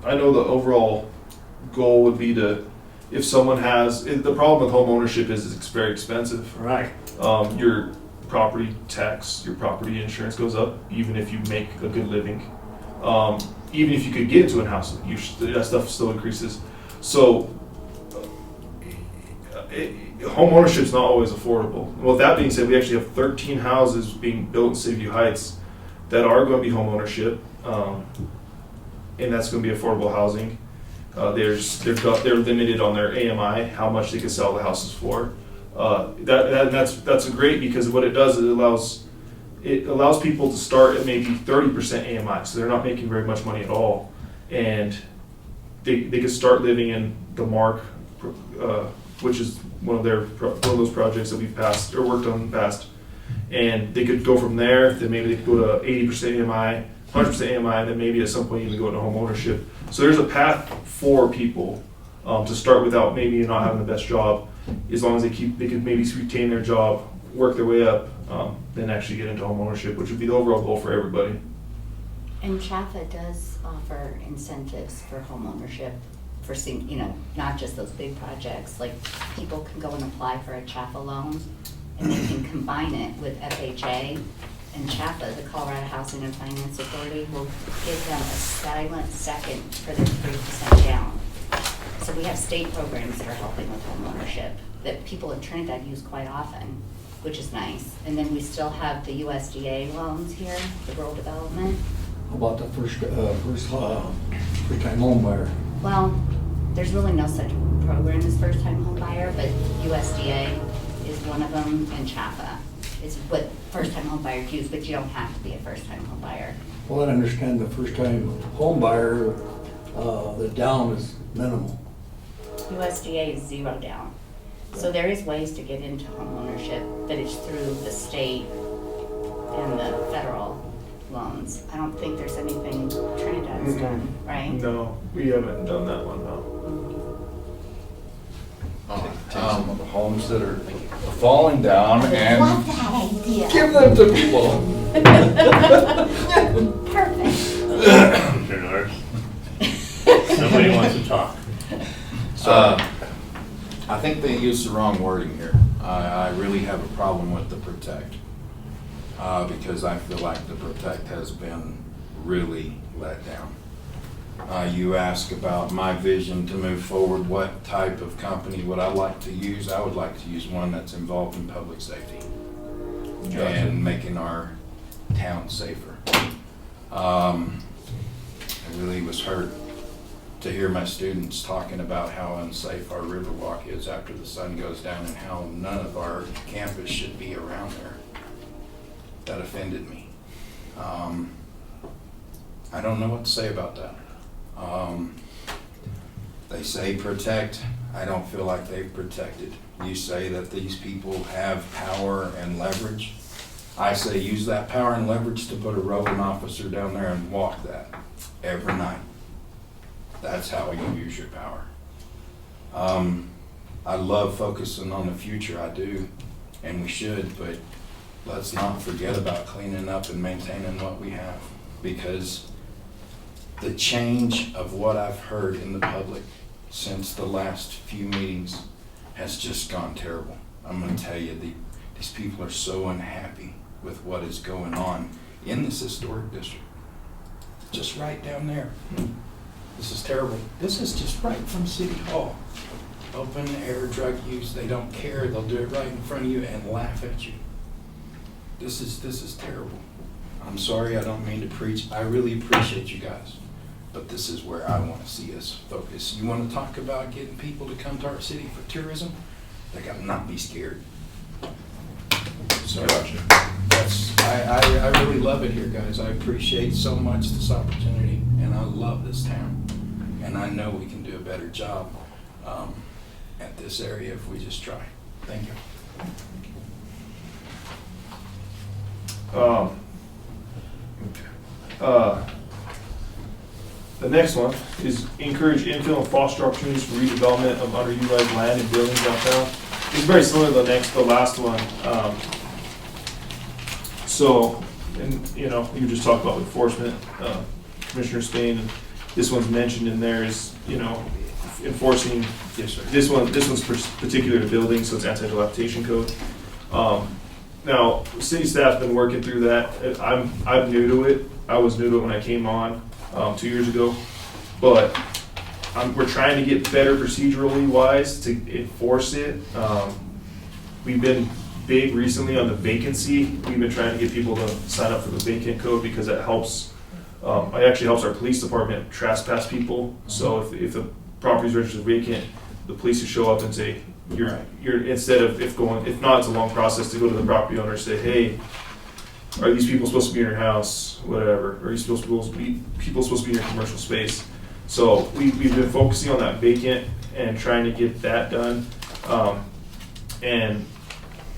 I know the overall goal would be if someone has, the problem with home ownership is it's very expensive. Right. Your property tax, your property insurance goes up, even if you make a good living. Even if you could get into a house, that stuff still increases. So home ownership is not always affordable. Well, with that being said, we actually have 13 houses being built in City View Heights that are going to be home ownership, and that's going to be affordable housing. They're limited on their AMI, how much they can sell the houses for. That's great, because what it does is it allows people to start at maybe 30% AMI, so they're not making very much money at all, and they could start living in the Mark, which is one of those projects that we've passed or worked on in the past, and they could go from there. Then maybe they could go to 80% AMI, 100% AMI, and then maybe at some point even go into home ownership. So there's a path for people to start without maybe not having the best job, as long as they could maybe retain their job, work their way up, then actually get into home ownership, which would be the overall goal for everybody. And CHAFA does offer incentives for home ownership for not just those big projects. Like, people can go and apply for a CHAFA loan, and they can combine it with FHA, and CHAFA, the Colorado Housing and Finance Authority, will give them a silent second for their 3% down. So we have state programs that are helping with home ownership that people in Trinidad use quite often, which is nice. And then we still have the USDA loans here, the rural development. How about the first-time home buyer? Well, there's really no such program as first-time home buyer, but USDA is one of them, and CHAFA is what first-time home buyers use, but you don't have to be a first-time home buyer. Well, I understand the first-time home buyer, the down is minimal. USDA is 0 down. So there is ways to get into home ownership, but it's through the state and the federal loans. I don't think there's anything Trinidad's done, right? No, we haven't done that one, no. Take some of the homes that are falling down and Love that idea. give them to people. Perfect. Commissioner Norris. Somebody wants to talk. I think they used the wrong wording here. I really have a problem with the protect, because I feel like the protect has been really let down. You ask about my vision to move forward, what type of company would I like to use? I would like to use one that's involved in public safety and making our town safer. I really was hurt to hear my students talking about how unsafe our Riverwalk is after the sun goes down and how none of our campus should be around there. That offended me. I don't know what to say about that. They say protect. I don't feel like they've protected. You say that these people have power and leverage. I say use that power and leverage to put a roving officer down there and walk that every night. That's how you use your power. I love focusing on the future, I do, and we should, but let's not forget about cleaning up and maintaining what we have, because the change of what I've heard in the public since the last few meetings has just gone terrible. I'm going to tell you, these people are so unhappy with what is going on in this historic district. Just right down there. This is terrible. This is just right from City Hall. Open air drug use. They don't care. They'll do it right in front of you and laugh at you. This is terrible. I'm sorry, I don't mean to preach. I really appreciate you guys. But this is where I want to see us focus. You want to talk about getting people to come to our city for tourism? They got to not be scared. So I really love it here, guys. I appreciate so much this opportunity, and I love this town. And I know we can do a better job at this area if we just try. Thank you. The next one is encourage infill and foster opportunities for redevelopment of underutilized land and buildings downtown. It's very similar to the last one. So, and you just talked about enforcement, Commissioner Spain, and this one's mentioned in there is, enforcing. Yes, sir. This one's particular to buildings, so it's anti-dilapidation code. Now, city staff's been working through that. I'm new to it. I was new to it when I came on 2 years ago, but we're trying to get better procedurally wise to enforce it. We've been big recently on the vacancy. We've been trying to get people to sign up for the vacant code because it helps. It actually helps our police department trespass people. So if the property's registered vacant, the police will show up and say, you're instead of if not, it's a long process to go to the property owner and say, hey, are these people supposed to be in your house, whatever? Are you supposed to be people supposed to be in your commercial space? So we've been focusing on that vacant and trying to get that done. And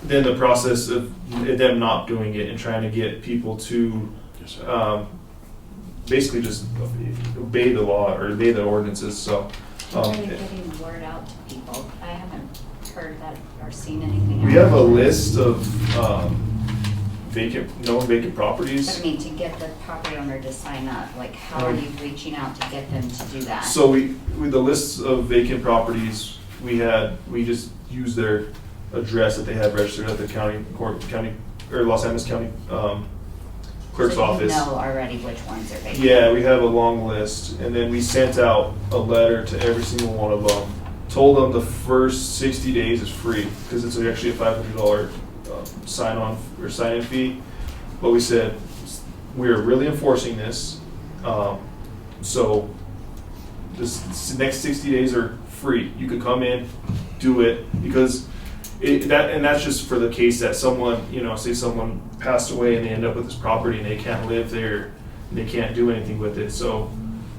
then the process of them not doing it and trying to get people to basically just obey the law or obey the ordinances. So How are you getting the word out to people? I haven't heard that or seen anything. We have a list of known vacant properties. But I mean, to get the property owner to sign up, like how are you reaching out to get them to do that? So we with the lists of vacant properties we just used their address that they had registered at the county or Los Angeles County clerk's office. So you know already which ones are vacant. Yeah, we have a long list, and then we sent out a letter to every single one of them. Told them the first 60 days is free because it's actually a $500 sign-on or sign-in fee. But we said we're really enforcing this, so this next 60 days are free. You could come in, do it, because that's just for the case that someone, say someone passed away and they end up with this property and they can't live there and they can't do anything with it. So,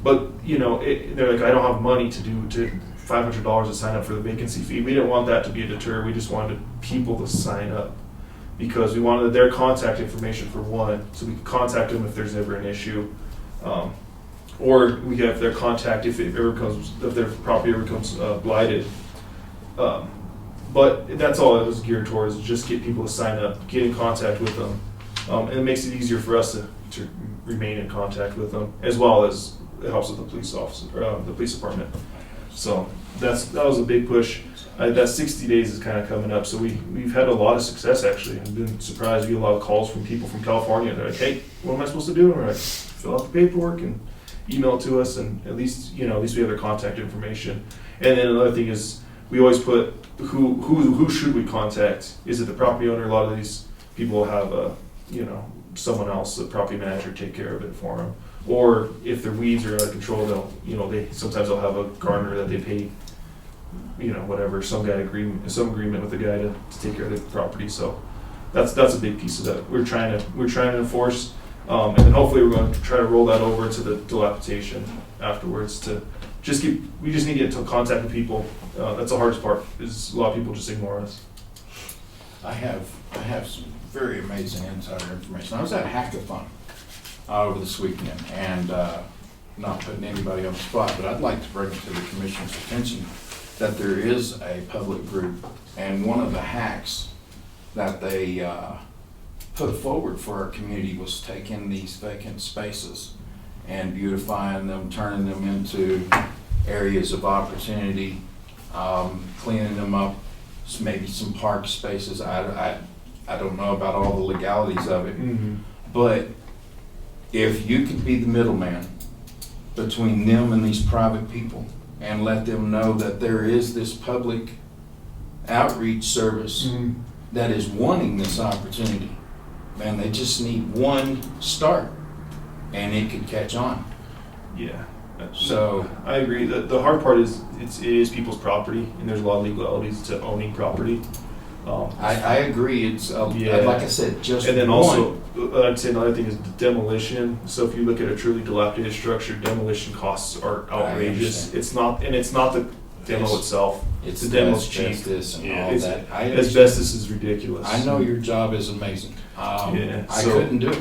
but they're like, I don't have money to $500 to sign up for the vacancy fee. We didn't want that to be a deter. We just wanted people to sign up because we wanted their contact information for one, so we could contact them if there's ever an issue, or we have their contact if their property ever becomes blighted. But that's all it was geared towards, just get people to sign up, get in contact with them. And it makes it easier for us to remain in contact with them, as well as it helps with the police officer, the police department. So that was a big push. That 60 days is kind of coming up, so we've had a lot of success actually. I've been surprised. We get a lot of calls from people from California. They're like, hey, what am I supposed to do? And we're like, fill out the paperwork and email it to us, and at least we have their contact information. And then another thing is we always put who should we contact? Is it the property owner? A lot of these people have someone else, the property manager, take care of it for them, Or if their weeds are out of control, sometimes they'll have a gardener that they pay, whatever, some agreement with the guy to take care of the property. So that's a big piece of that we're trying to enforce. And then hopefully we're going to try to roll that over to the dilapidation afterwards we just need to get into contact with people. That's the hardest part, is a lot of people just ignore us. I have some very amazing insider information. I was at Hackathon over this weekend, and not putting anybody on the spot, but I'd like to bring to the commission's attention that there is a public group, and one of the hacks that they put forward for our community was taking these vacant spaces and beautifying them, turning them into areas of opportunity, cleaning them up, maybe some park spaces. I don't know about all the legalities of it, but if you could be the middleman between them and these private people and let them know that there is this public outreach service that is wanting this opportunity, man, they just need one start and it could catch on. Yeah. So I agree. The hard part is it is people's property, and there's a lot of legalities to owning property. I agree. It's Yeah. like I said, just And then one. also, I'd say another thing is demolition. So if you look at a truly dilapidated structure, demolition costs are outrageous. understand. It's not the demo It's- itself. It's the the demo's cheap. asbestos and Yeah. all It's, that. I understand. asbestos is ridiculous. I know your job is amazing. Yeah, I so- couldn't do it.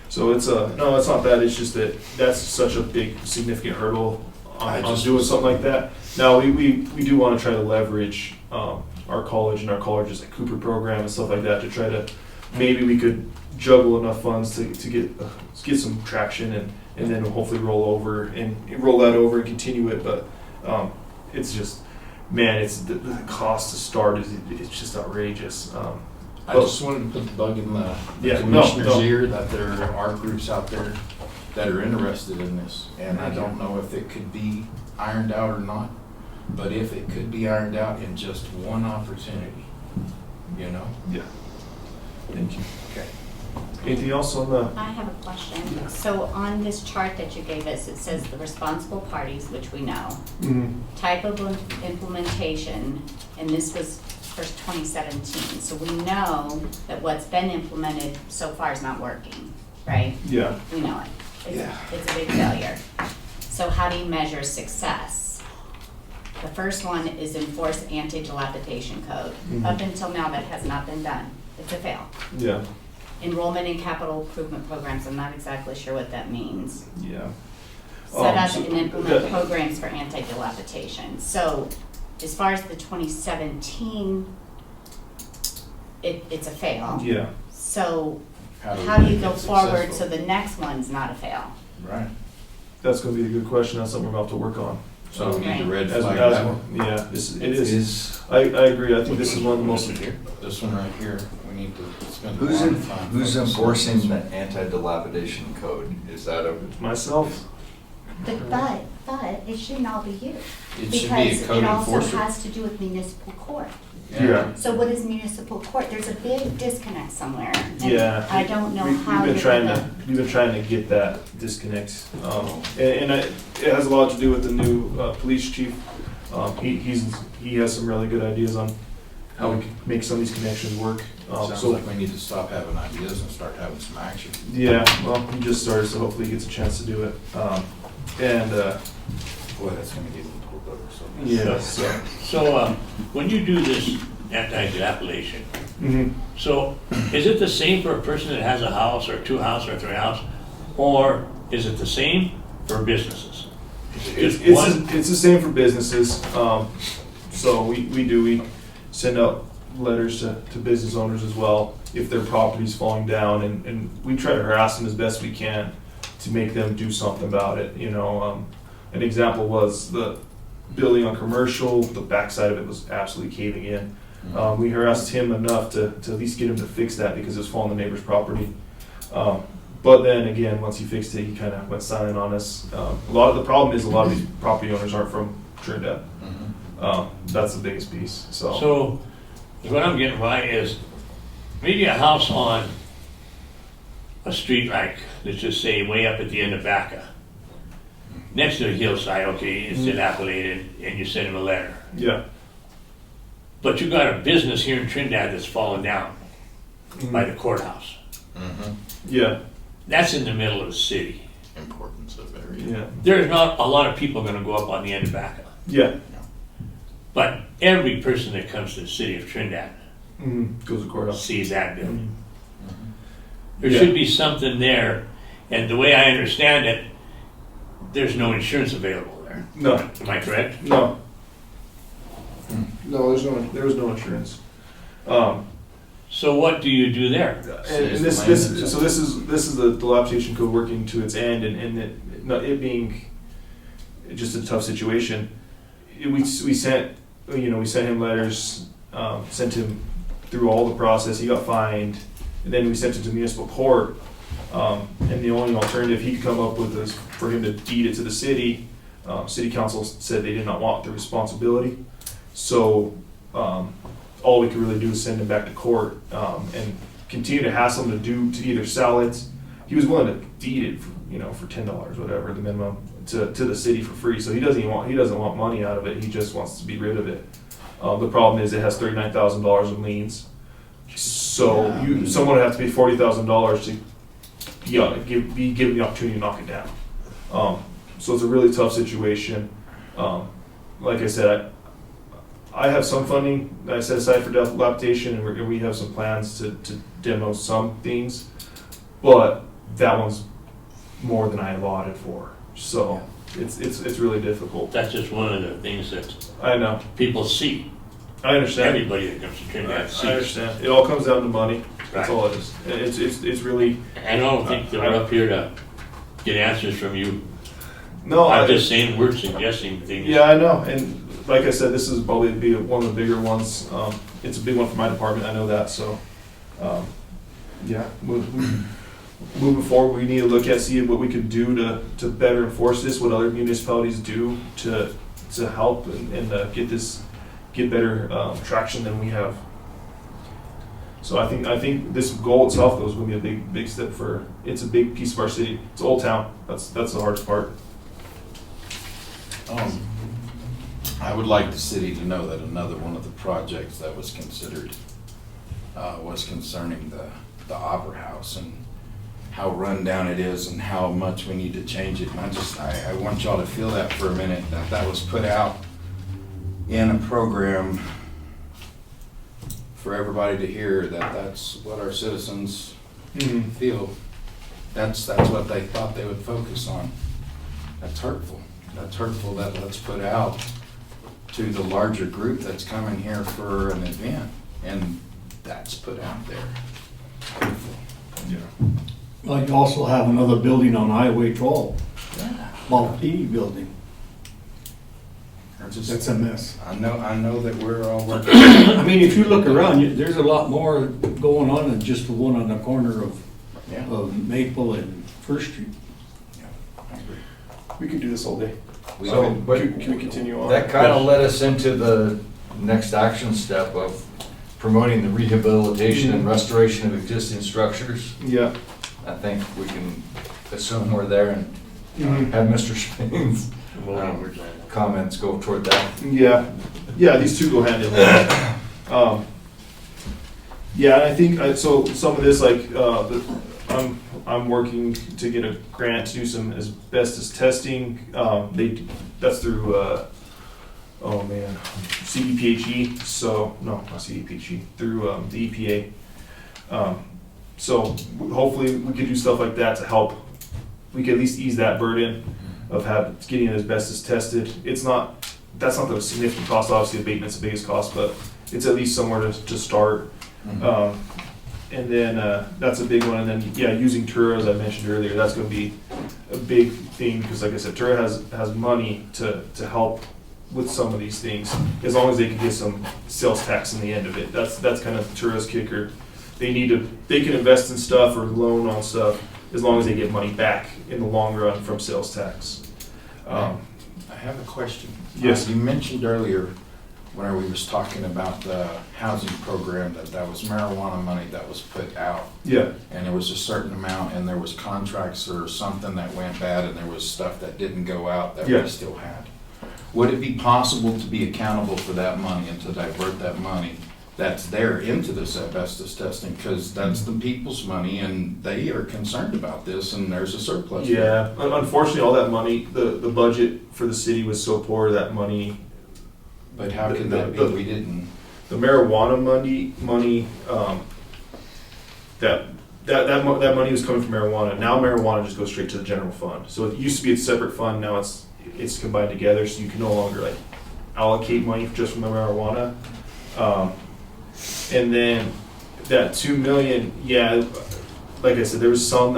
So it's no, it's not that. It's just that that's such a big, significant hurdle I on just- doing something like that. Now we do want to try to leverage our college and our college's like Cooper program and stuff like that to try to maybe we could juggle enough funds to get some traction and then hopefully roll that over and continue it. But it's just, man, it's the cost to start is it's just outrageous. I just wanted to put the bug in the Yeah, commissioner's no. ear that there are groups out there that are interested in this. And I don't know if it could be ironed out or not, but if it could be ironed out in just one opportunity, Yeah. Thank you. Okay. Anything else on the? I have a question. So on this chart that you gave us, it says the responsible parties, which we know, type of implementation, and this was for 2017. So we know that what's been implemented so far is not working, right? Yeah. We know it. Yeah. It's a big failure. So how do you measure success? The first one is enforce anti-dilapidation code. Up until now, that has not been done. It's a fail. Yeah. Enrollment in capital improvement programs, I'm not exactly sure what that means. Yeah. Set up So and implement that- programs for anti-dilapidation. So as far as the 2017, it's a fail. Yeah. So How how do you make go it forward so successful? the next one's not a fail? Right. That's going to be a good question. That's something we're about to work on. So we need to red As, flag as that one. yeah, it is. I agree. I think this is one of the most. This one right here, we need to spend a Who's lot of time. who's focusing on enforcing this the one. anti-dilapidation code? Is that a, Myself. But it shouldn't all be you. It should be a code Because it also enforcer. has to do with municipal court. Yeah. So what is municipal court? There's a big disconnect somewhere. and Yeah. I don't know We've how been you're trying gonna. we've been trying to get that disconnect, it has a lot to do with the new police chief. He has some really good ideas on how we can make some of these connections work. Sounds So like we need to stop having ideas and start having some action. yeah, well, he just started, so hopefully he gets a chance to do it. Boy, that's gonna get into the over, so. Yeah. So. So, when you do this anti-dilapidation, Mhm. so is it the same for a person that has a house or two houses or three houses? Or is it the same for businesses? Is it just one? It's the same for businesses. So we send out letters to business owners as well if their property's falling down, and we try to harass them as best we can to make them do something about it. An example was the building on Commercial, the backside of it was absolutely caving in. We harassed him enough to at least get him to fix that because it was falling on the neighbor's property. But then again, once he fixed it, he kind of went silent on us. The problem is a lot of these property owners aren't from Trinidad. That's the biggest piece. So, what I'm getting by is maybe a house on a street like, let's just say, way up at the end of Vaca. Next to the hillside, okay, it's dilapidated, and you send him a letter. Yeah. But you got a business here in Trinidad that's fallen down by the courthouse. Yeah. That's in the middle of the city. Importance of area. Yeah. There's not a lot of people gonna go up on the end of Vaca. Yeah. But every person that comes to the city of Trinidad Goes to courthouse. sees that building. There Yeah. should be something there, and the way I understand it, there's no insurance available there. No. Am I correct? No. No, there was no insurance. So what do you do there? And this is the dilapidation code working to its end, and it being just a tough situation. We sent him letters, sent him through all the process. He got fined, and then we sent it to municipal court. And the only alternative he could come up with is for him to deed it to the city. City council said they did not want the responsibility, so all we could really do is send him back to court and continue to hassle him to either sell it. He was willing to deed it for $10, whatever the minimum, to the city for free. So he doesn't want money out of it. He just wants to be rid of it. The problem is it has $39,000 in liens. So someone would have to pay $40,000 to be given the opportunity to knock it down. So it's a really tough situation. Like I said, I have some funding that I set aside for dilapidation, and we have some plans to demo some things, but that one's more than I have audited for. So it's really difficult. That's just one of the things that I know. people see. I understand. Everybody that comes to Trinidad sees. I understand. It all comes down to money. That's Right. all it is. It's really. And I don't think they're up here to get answers from you. No, I'm just saying, we're suggesting things. Yeah, I know, and like I said, this is probably be one of the bigger ones. It's a big one for my department, I know that, so, yeah. Moving forward, we need to look at, see what we could do to better enforce this, what other municipalities do to help and get better traction than we have. So I think this goal itself though is going to be a big step it's a big piece of our city. It's Old Town, that's the hardest part. I would like the city to know that another one of the projects that was considered was concerning the Opera House and how run down it is and how much we need to change it. And I want y'all to feel that for a minute, that was put out in a program for everybody to hear, that's what our citizens feel. That's what they thought they would focus on. That's hurtful. That's hurtful that let's put out to the larger group that's coming here for an event, and that's put out there. Hurtful. Yeah. Well, you also have another building on Highway 12, Maltini building. That's a mess. I know that we're all working. I mean, if you look around, there's a lot more going on than just the one on the corner of Maple and First Street. I agree. We could do this all day. We So, could- but can we continue on? That kind of led us into the next action step of promoting the rehabilitation and restoration of existing structures. Yeah. I think we can assume we're there and have Mr. Spain's comments go toward that. Yeah, these two go hand in hand. Yeah, and I think, so some of this, like, I'm working to get a grant to do some asbestos testing. That's through, CDPHE, so, no, not CDPHE, through the EPA. So hopefully we could do stuff like that to help, we could at least ease that burden of getting asbestos tested. That's not the significant cost, obviously abatement's the biggest cost, but it's at least somewhere to start. And then that's a big one, and then using Tura, as I mentioned earlier, that's going to be a big thing, because like I said, Tura has money to help with some of these things, as long as they can get some sales tax in the end of it. That's kind of Tura's kicker. They can invest in stuff or loan on stuff as long as they get money back in the long run from sales tax. I have a question. Yes. You mentioned earlier whenever we was talking about the housing program, that was marijuana money that was put out. Yeah. And there was a certain amount, and there was contracts or something that went bad, and there was stuff that didn't go out that Yeah. we still had. Would it be possible to be accountable for that money and to divert that money that's there into this asbestos testing? Because that's the people's money, and they are concerned about this, and there's a surplus. Yeah, unfortunately, all that money, the budget for the city was so poor, that money, But how can that be? We didn't. the marijuana money, that money was coming from marijuana. Now marijuana just goes straight to the general fund. So it used to be a separate fund, now it's combined together, so you can no longer like allocate money just from the marijuana. And then that 2 million, yeah, like I said, there was some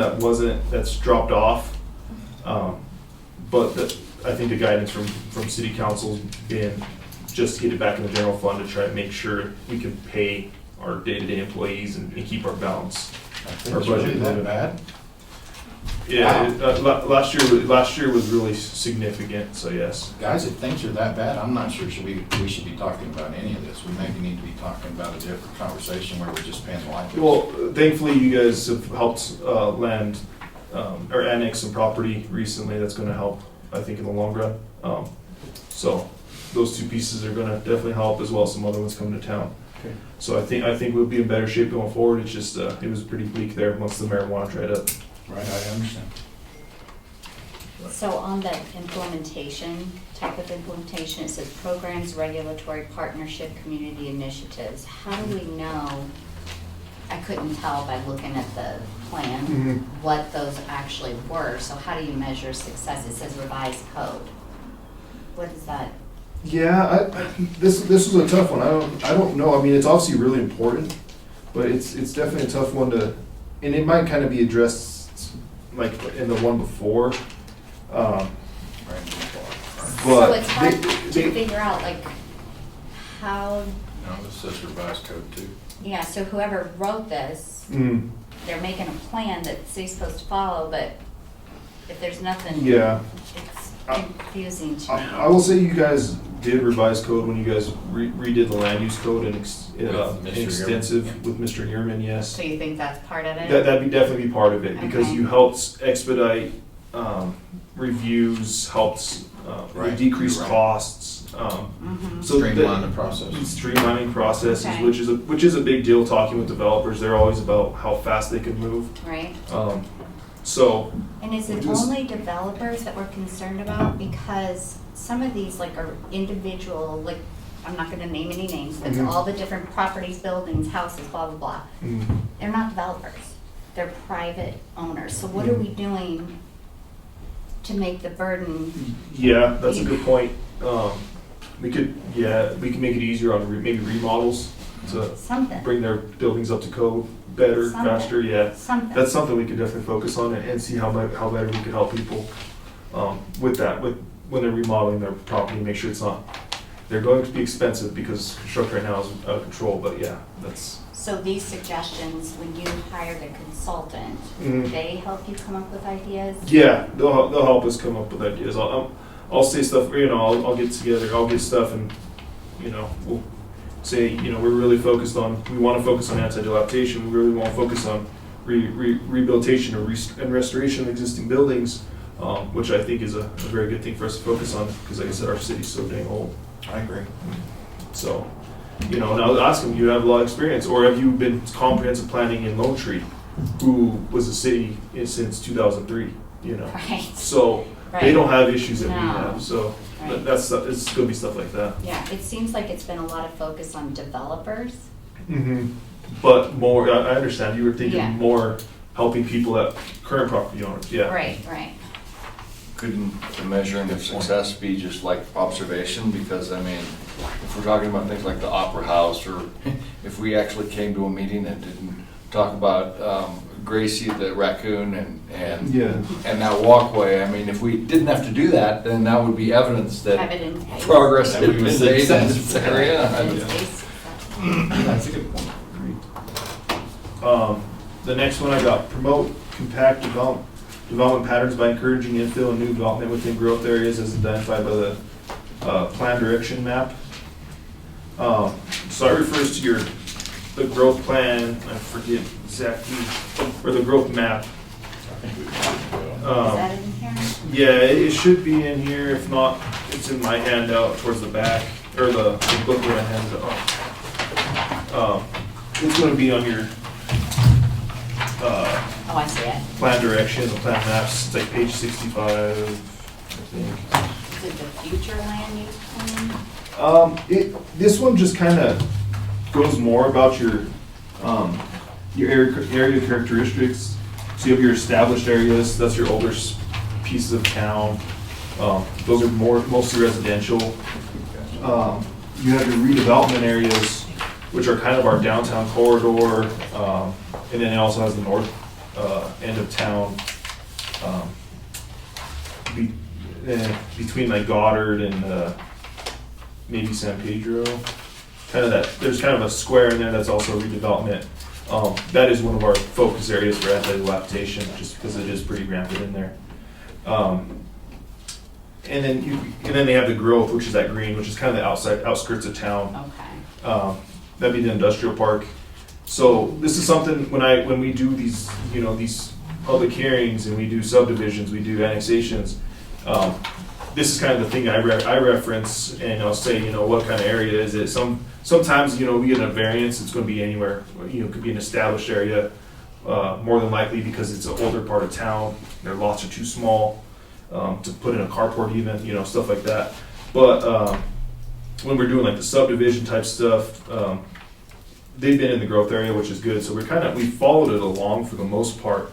that's dropped off. But I think the guidance from city council's been just to get it back in the general fund to try and make sure we can pay our day-to-day employees and keep our balance. I think Our it's really budget that limit. bad. Yeah, last year was really significant, so yes. Guys, if things are that bad, I'm not sure we should be talking about any of this. We maybe need to be talking about a different conversation where we're just paying the light bills. Well, thankfully, you guys have helped land or annex some property recently. That's going to help, I think, in the long run. So those two pieces are going to definitely help, as well as some other ones coming to town. Okay. So I think we'll be in better shape going forward. It's just it was pretty bleak there once the marijuana dried up. Right, I understand. So on the implementation, type of implementation, it says programs, regulatory partnership, community initiatives. How do we know, I couldn't tell by looking at the plan, what those actually were. So how do you measure success? It says revised code. What is that? Yeah, this was a tough one. I don't know. I mean, it's obviously really important, but it's definitely a tough one to, and it might kind of be addressed like in the one before. Right. But So it's hard they- to figure out like how, No, this says revised code too. yeah, so whoever wrote this, Mm, they're making a plan that the city's supposed to follow, but if there's nothing. yeah. It's confusing to me. I will say you guys did revise code when you guys redid the land use code and Mr. extensive Yearman. with Mr. Yearman, yes. So you think that's part of it? That'd definitely be part of it, because Okay. you helped expedite reviews, helped Right, decrease you're right. costs. Mhm. So Streamline the process. Streamlining processes, Okay. which is a big deal. Talking with developers, they're always about how fast they can move. Right? So And is it Just- only developers that we're concerned about? Because some of these like are individual, like, I'm not gonna name any names, but Mhm. all the different properties, buildings, houses, blah, blah, blah. mm, They're not developers. They're private owners. So what are we doing to make the burden? yeah, that's a good point. We could make it easier on maybe remodels to Something, bring their buildings up to code better, Something. faster. Yeah. something. That's something we could definitely focus on and see how better we could help people with that, when they're remodeling their property, make sure they're going to be expensive because construction right now is out of control, but yeah, that's. So these suggestions, when you hired a consultant, Mhm. they help you come up with ideas? Yeah, they'll help us come up with ideas. I'll say stuff, I'll get together, I'll get stuff and, we'll say, we're really focused on, we want to focus on anti-dilapidation, we really want to focus on rehabilitation and restoration of existing buildings, which I think is a very good thing for us to focus on, because like I said, our city's so dang old. I agree. So, and I'll ask them, you have a lot of experience, or have you been comprehensive planning in Lone Tree, who was a city since 2003, Right. So, they Right. don't have issues that we No. have, so Right. it's gonna be stuff like that. Yeah, it seems like it's been a lot of focus on developers. Mm-hmm. But more, I understand, you were thinking Yeah. more helping people that, current property owners, yeah. Right. Couldn't the measuring of success be just like observation? Because, I mean, if we're talking about things like the Opera House, or if we actually came to a meeting and didn't talk about Gracie the raccoon and Yeah. that walkway, I mean, if we didn't have to do that, then that would be evidence that Evidence. progress had That been would be made in success. this area. Evidence-based success. That's a good point. The next one I got, promote compact development patterns by encouraging infill and new development within growth areas as identified by the plan direction map. So that refers to the growth plan, I forget exactly, or the growth map. Is that in here? Yeah, it should be in here. If not, it's in my handout towards the back, or the book where I handed it on. It's going to be on your Oh, I see it. plan direction, the plan maps. It's like page 65, I think. Is it the future land use plan? This one just kind of goes more about your area characteristics. So you have your established areas, that's your older pieces of town. Those are mostly residential. You have your redevelopment areas, which are kind of our downtown corridor, and then it also has the north end of town, between like Goddard and maybe San Pedro. Kind of that, there's kind of a square in there that's also redevelopment. That is one of our focus areas for anti-dilapidation, just because it is pretty rampant in there. And then they have the growth, which is that green, which is kind of the outskirts of town. Okay. That'd be the industrial park. So this is something when we do these these public hearings and we do subdivisions, we do annexations. This is kind of the thing I reference, and I'll say what kind of area is it. Sometimes we get a variance. It's going to be anywhere. It could be an established area, more than likely because it's an older part of town. Their lots are too small to put in a carport, even stuff like that. But when we're doing like the subdivision type stuff, they've been in the growth area, which is good. So we followed it along for the most part.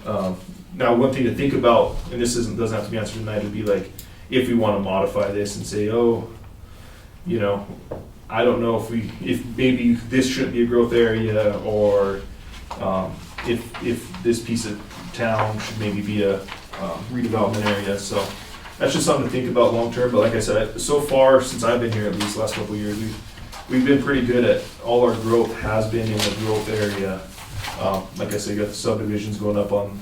Now, one thing to think about, and this doesn't have to be answered tonight, would be like if we want to modify this and say, I don't know if maybe this shouldn't be a growth area, or if this piece of town should maybe be a redevelopment area. So that's just something to think about long term. But like I said, so far since I've been here, at least the last couple of years, we've been pretty good at all our growth has been in the growth area. Like I said, you got the subdivisions going up on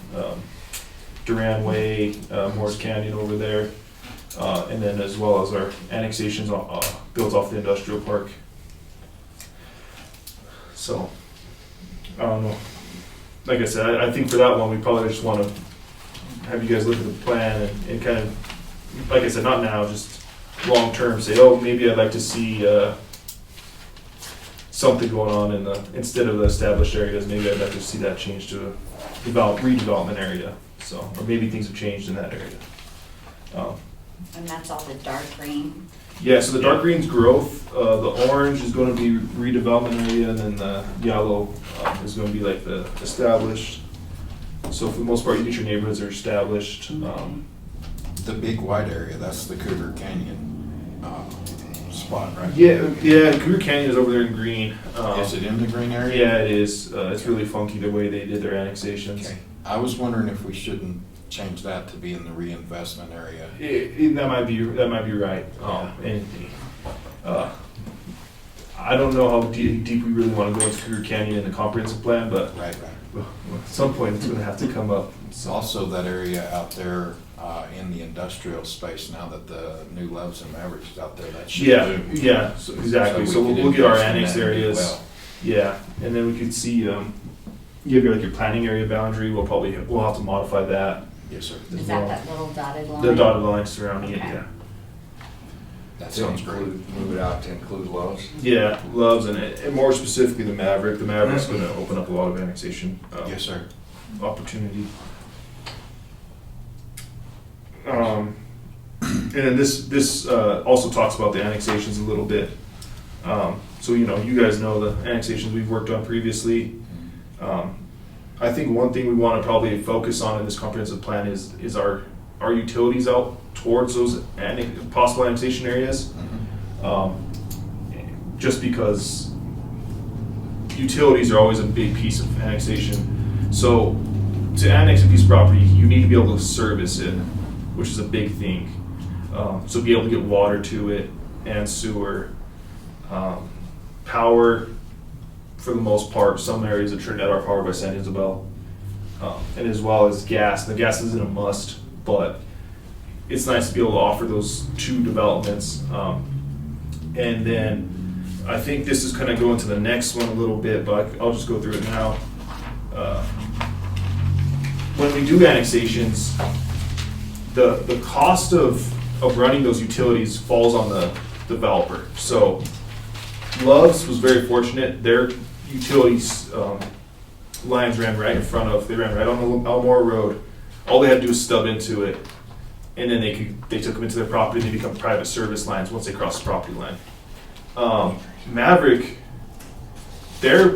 Duran Way, Morris Canyon over there, and then as well as our annexations built off the industrial park. So, I don't know. Like I said, I think for that one, we probably just want to have you guys look at the plan and kind of, like I said, not now, just long term, say, maybe I'd like to see something going on instead of the established areas, maybe I'd like to see that change to a redevelopment area. So, or maybe things have changed in that area. And that's all the dark green? Yeah, so the dark green's growth, the orange is going to be redevelopment area, and then the yellow is going to be like the established. So for the most part, each of your neighborhoods are established. The big white area, that's the Cougar Canyon spot, right? Yeah, Cougar Canyon is over there in green. Is it in the green area? Yeah, it is. It's really funky the way they did their annexations. Okay. I was wondering if we shouldn't change that to be in the reinvestment area. That might be right. I don't know how deep we really want to go into Cougar Canyon in the comprehensive plan, but Right. at some point it's going to have to come up. It's also that area out there in the industrial space now that the new Loves and Mavericks is out there. That should move. Yeah, so exactly. So we could we'll get our invest in annexed that and do areas. well. Yeah, and then we could see you have your planning area boundary. We'll have to modify that. Yes, sir. Is that little dotted line? The dotted line surrounding it. Okay. Yeah. That To sounds great. move it out to include Lowe's. Yeah, Loves and more specifically the Maverick. The Maverick's going to open up a lot of annexation Yes, sir. opportunity. And then this also talks about the annexations a little bit. So you guys know the annexations we've worked on previously. I think one thing we want to probably focus on in this comprehensive plan is our utilities out towards those possible annexation areas. Just because utilities are always a big piece of annexation. So to annex a piece of property, you need to be able to service it, which is a big thing. So be able to get water to it and sewer, power. For the most part, some areas of Trinidad are powered by San Isabel, and as well as gas. The gas isn't a must, but it's nice to be able to offer those two developments. And then I think this is kind of going to the next one a little bit, but I'll just go through it now. When we do annexations, the cost of running those utilities falls on the developer. So Love's was very fortunate. Their utilities lines ran right in front of, they ran right on the Elmore Road. All they had to do was stub into it, and then they took them into their property and they become private service lines once they cross the property line. Maverick, their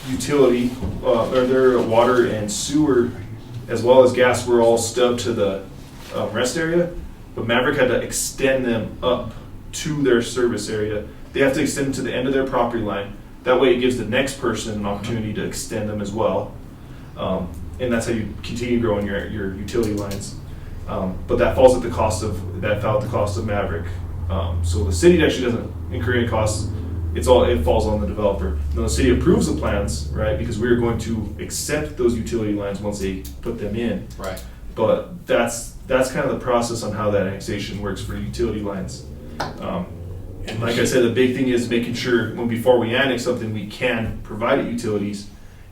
utility, or their water and sewer, as well as gas, were all stubbed to the rest area, but Maverick had to extend them up to their service area. They have to extend them to the end of their property line. That way it gives the next person an opportunity to extend them as well. And that's how you continue growing your utility lines. But that falls at the cost of, Maverick. So the city actually doesn't incur any costs. It falls on the developer. Now the city approves the plans, right? Because we're going to accept those utility lines once they put them in. Right. But that's kind of the process on how that annexation works for utility lines. And like I said, the big thing is making sure before we annex something, we can provide it utilities,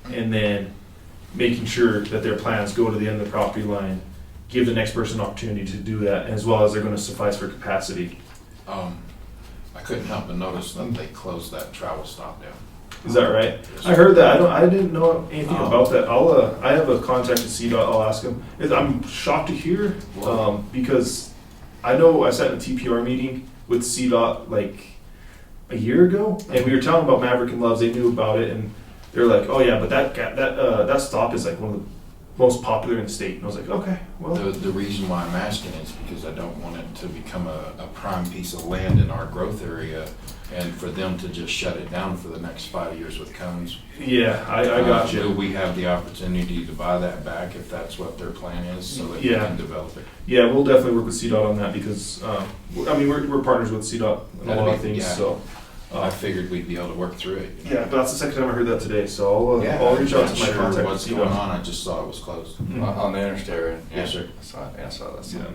and then making sure that their plans go to the end of the property line, give the next person an opportunity to do that, as well as they're going to suffice for capacity. I couldn't help but notice that they closed that travel stop down. Is that right? Yes. I heard that. I didn't know anything about that. I have a contact at CDOT. I'll ask him. I'm shocked to hear because I know I sat in a TPR meeting with CDOT like a year ago, and we were talking about Maverick and Loves. They knew about it, and they're like, "Oh yeah, but that stop is like one of the most popular in the state." And I was like, "Okay, well." The reason why I'm asking is because I don't want it to become a prime piece of land in our growth area, and for them to just shut it down for the next 5 years with cones. Yeah, I got you. Do we have the opportunity to buy that back if that's what their plan is, so that we can develop it? Yeah, we'll definitely work with CDOT on that because we're partners with CDOT in a lot of things. Yeah. So I figured we'd be able to work through it. yeah, but that's the second time I heard that today. So I'll reach out to my contact at What's going CDOT. on? I just saw it was closed. On the interstate, right? Yes, sir. I saw that. Yeah,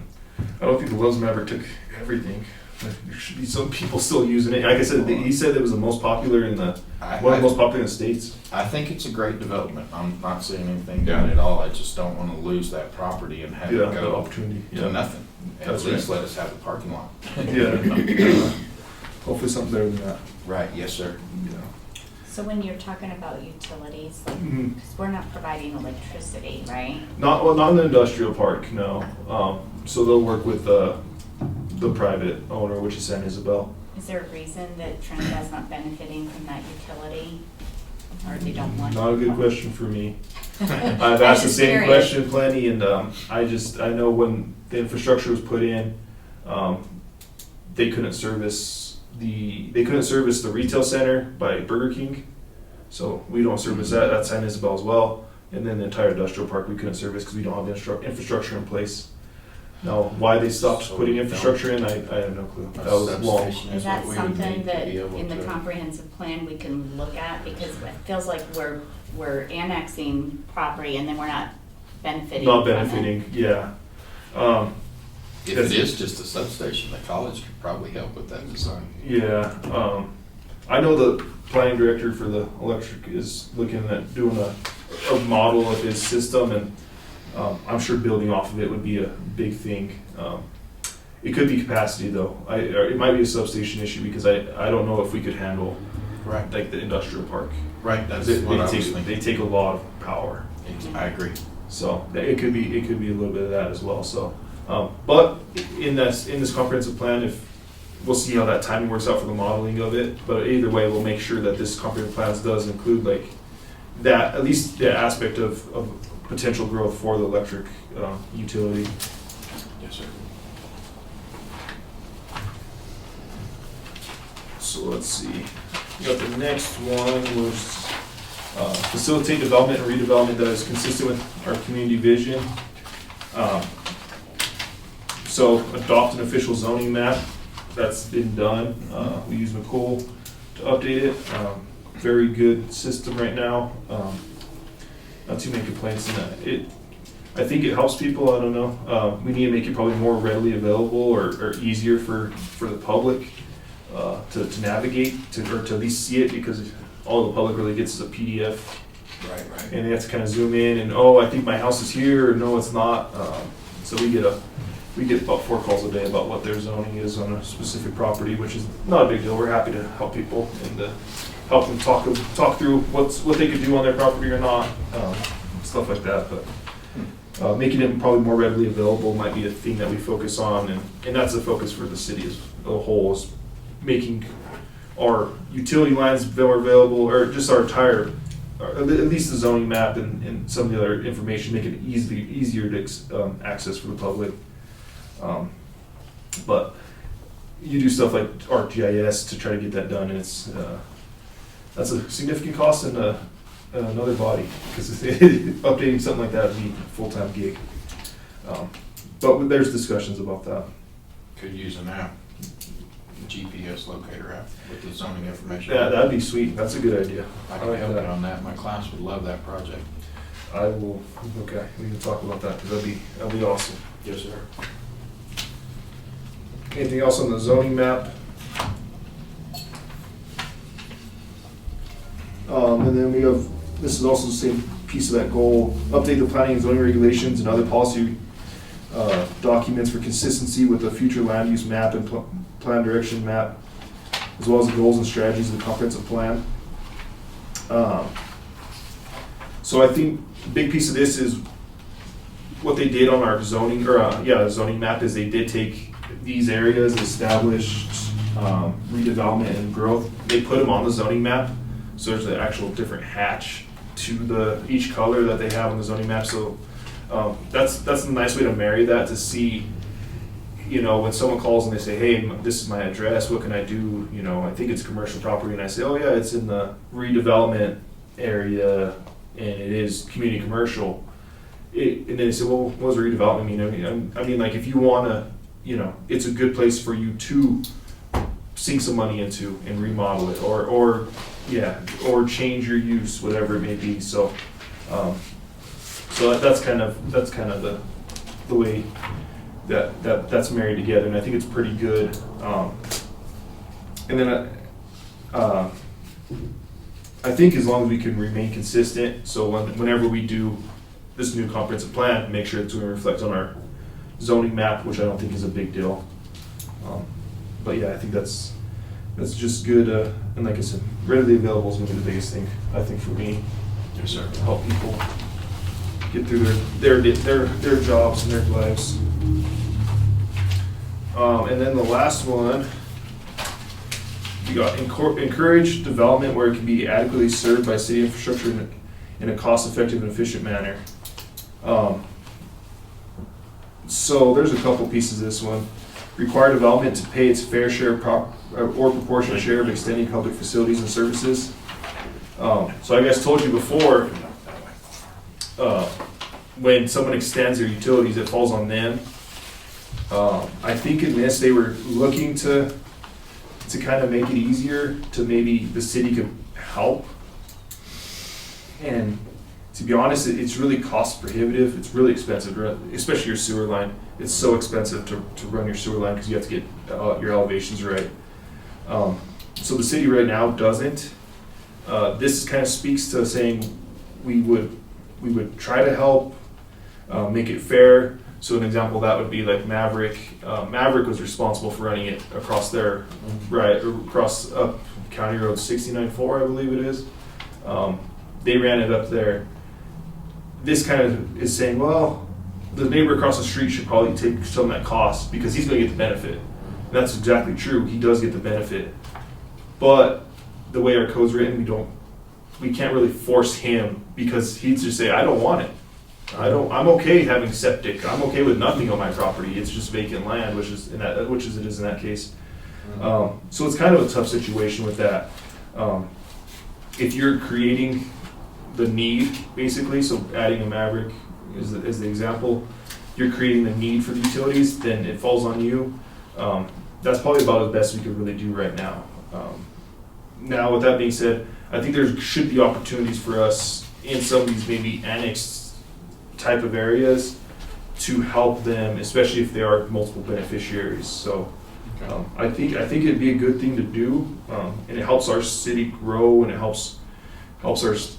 I don't think the Loves Maverick took everything. There should be some people still using it. Like I said, he said it was the most popular in one of the most popular in the states. I think it's a great development. I'm not saying anything down at all. I just don't want to lose that property and have it The go opportunity. to nothing. That's At least right. let us have a parking lot. Yeah. Hopefully something better than that. Right, yes, sir. Yeah. So when you're talking about utilities, like, Mhm. because we're not providing electricity, right? Not in the industrial park, no. So they'll work with the private owner, which is San Isabel. Is there a reason that Trinidad's not benefiting from that utility? Or they don't want? Not a good question for me. I've I'm asked the just same curious. question plenty, and I know when the infrastructure was put in, they couldn't service the retail center by Burger King, so we don't service that. That's San Isabel as well, and then the entire industrial park we couldn't service because we don't have the infrastructure in place. Now, why they stopped So putting we infrastructure in, I have no clue. A That was long. substation Is that what we would something need to that be able in the to- comprehensive plan we can look at? Because it feels like we're annexing property and then we're not benefiting Not from it. benefiting, yeah. If it is just a substation, the college could probably help with that design. Yeah, I know the planning director for the electric is looking at doing a model of his system, and I'm sure building off of it would be a big thing. It could be capacity though. Or it might be a substation issue because I don't know if we could handle Right, like the industrial park. right, that's They what I was take thinking. a lot of power, I agree. so it could be a little bit of that as well. So, but in this comprehensive plan, if we'll see how that timing works out for the modeling of it. But either way, we'll make sure that this comprehensive plan does include like that, at least the aspect of potential growth for the electric utility. Yes, sir. So let's see. We got the next one was facilitate development and redevelopment that is consistent with our community vision. So adopt an official zoning map. That's been done. We use McCool to update it. Very good system right now. Not too many complaints in that. I think it helps people. I don't know. We need to make it probably more readily available or easier for the public. to navigate, or to at least see it, because all the public really gets is a PDF. Right, right. And they have to kind of zoom in and, oh, I think my house is here, or no, it's not. So we get about 4 calls a day about what their zoning is on a specific property, which is not a big deal. We're happy to help people and help them talk through what they could do on their property or not, stuff like that. But making it probably more readily available might be a thing that we focus on, and that's the focus for the city as a whole, is making our utility lines more available, or just our entire, or at least the zoning map and some of the other information, make it easier to access for the public. But you do stuff like ArcGIS to try to get that done, and it's that's a significant cost in another body, because updating something like that would be a full-time gig. But there's discussions about that. Could use an app, GPS locator app with the zoning information. Yeah, that'd be sweet. That's a good idea. I I can like help that. you on that. My class would love that project. I will. Okay, we can talk about that, because that'd be awesome. Yes, sir. Anything else on the zoning map? And then we have, this is also the same piece of that goal, update the planning and zoning regulations and other policy documents for consistency with the future land use map and plan direction map, as well as the goals and strategies of the comprehensive plan. So I think a big piece of this is what they did on our zoning, or zoning map, is they did take these areas, established redevelopment and growth, they put them on the zoning map. So there's an actual different hatch to each color that they have on the zoning map. So that's a nice way to marry that, to see, when someone calls and they say, hey, this is my address, what can I do? I think it's commercial property, and I say, oh yeah, it's in the redevelopment area, and it is community commercial. And then they say, well, what does redevelopment mean? I mean, like, if you want to, it's a good place for you to sink some money into and remodel it, or change your use, whatever it may be. So, that's kind of the way that's married together, and I think it's pretty good. And then I think as long as we can remain consistent, so whenever we do this new comprehensive plan, make sure it's going to reflect on our zoning map, which I don't think is a big deal. But yeah, I think that's just good. And like I said, readily available is going to be the biggest thing, I think, for me. Yes, sir. To help people get through their jobs and their lives. And then the last one, you got encourage development where it can be adequately served by city infrastructure in a cost-effective and efficient manner. So there's a couple pieces of this one. Require development to pay its fair share or proportionate share of extending public facilities and services. So I guess told you before, when someone extends their utilities, it falls on them. I think in this, they were looking to kind of make it easier to maybe the city could help. And to be honest, it's really cost prohibitive. It's really expensive, especially your sewer line. It's so expensive to run your sewer line because you have to get your elevations right. So the city right now doesn't. This kind of speaks to saying we would try to help make it fair. So an example of that would be like Maverick. Maverick was responsible for running it across there, right across up County Road 69-4, I believe it is. They ran it up there. This kind of is saying, well, the neighbor across the street should probably take some of that cost because he's going to get the benefit. And that's exactly true. He does get the benefit. But the way our code's written, we can't really force him, because he'd just say, I don't want it. I'm okay having septic. I'm okay with nothing on my property. It's just vacant land, which is it is in that case. So it's kind of a tough situation with that. If you're creating the need, basically, so adding a Maverick is the example, you're creating the need for the utilities, then it falls on you. That's probably about the best we could really do right now. Now, with that being said, I think there should be opportunities for us in some of these maybe annexed type of areas to help them, especially if they are multiple beneficiaries. So I think it'd be a good thing to do, and it helps our city grow, and it helps us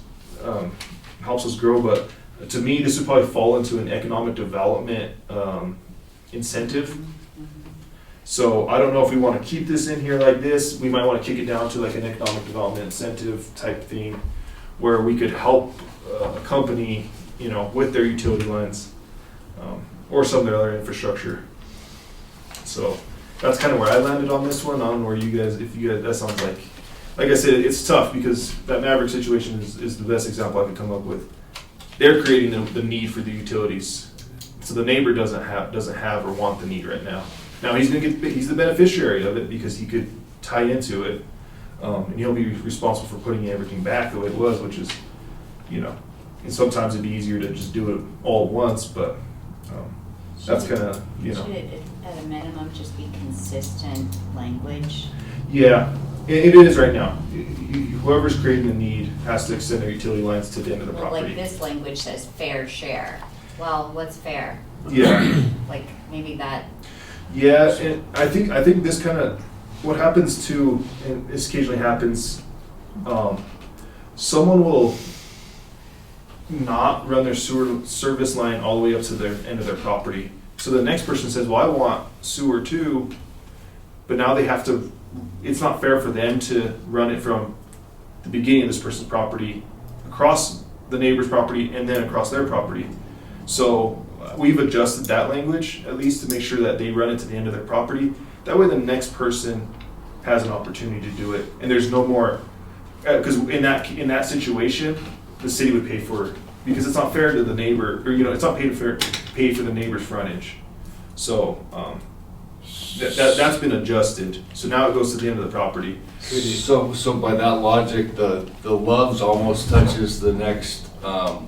grow. But to me, this would probably fall into an economic development incentive. So I don't know if we want to keep this in here like this. We might want to kick it down to like an economic development incentive type thing, where we could help a company, with their utility lines, or some of their other infrastructure. So that's kind of where I landed on this one. I don't know where you guys, that sounds like I said, it's tough because that Maverick situation is the best example I could come up with. They're creating the need for the utilities, so the neighbor doesn't have or want the need right now. Now he's the beneficiary of it because he could tie into it, and he'll be responsible for putting everything back the way it was, which is, and sometimes it'd be easier to just do it all at once, but that's kind of, Should it, at a minimum, just be consistent language? Yeah, it is right now. Whoever's creating the need has to extend their utility lines to the end of the Well, like property. this language says fair share. Well, what's fair? Yeah, Like, maybe that, yeah, and I think this kind of, what happens too, and this occasionally happens, someone will not run their sewer service line all the way up to their end of their property. So the next person says, well, I want sewer too, but now they have to, it's not fair for them to run it from the beginning of this person's property across the neighbor's property and then across their property. So we've adjusted that language at least to make sure that they run it to the end of their property. That way the next person has an opportunity to do it, and there's no more, because in that situation, the city would pay for it, because it's not fair to the neighbor, or it's not paid for the neighbor's frontage. So that's been adjusted. So now it goes to the end of the property. So by that logic, the Loves almost touches the next, the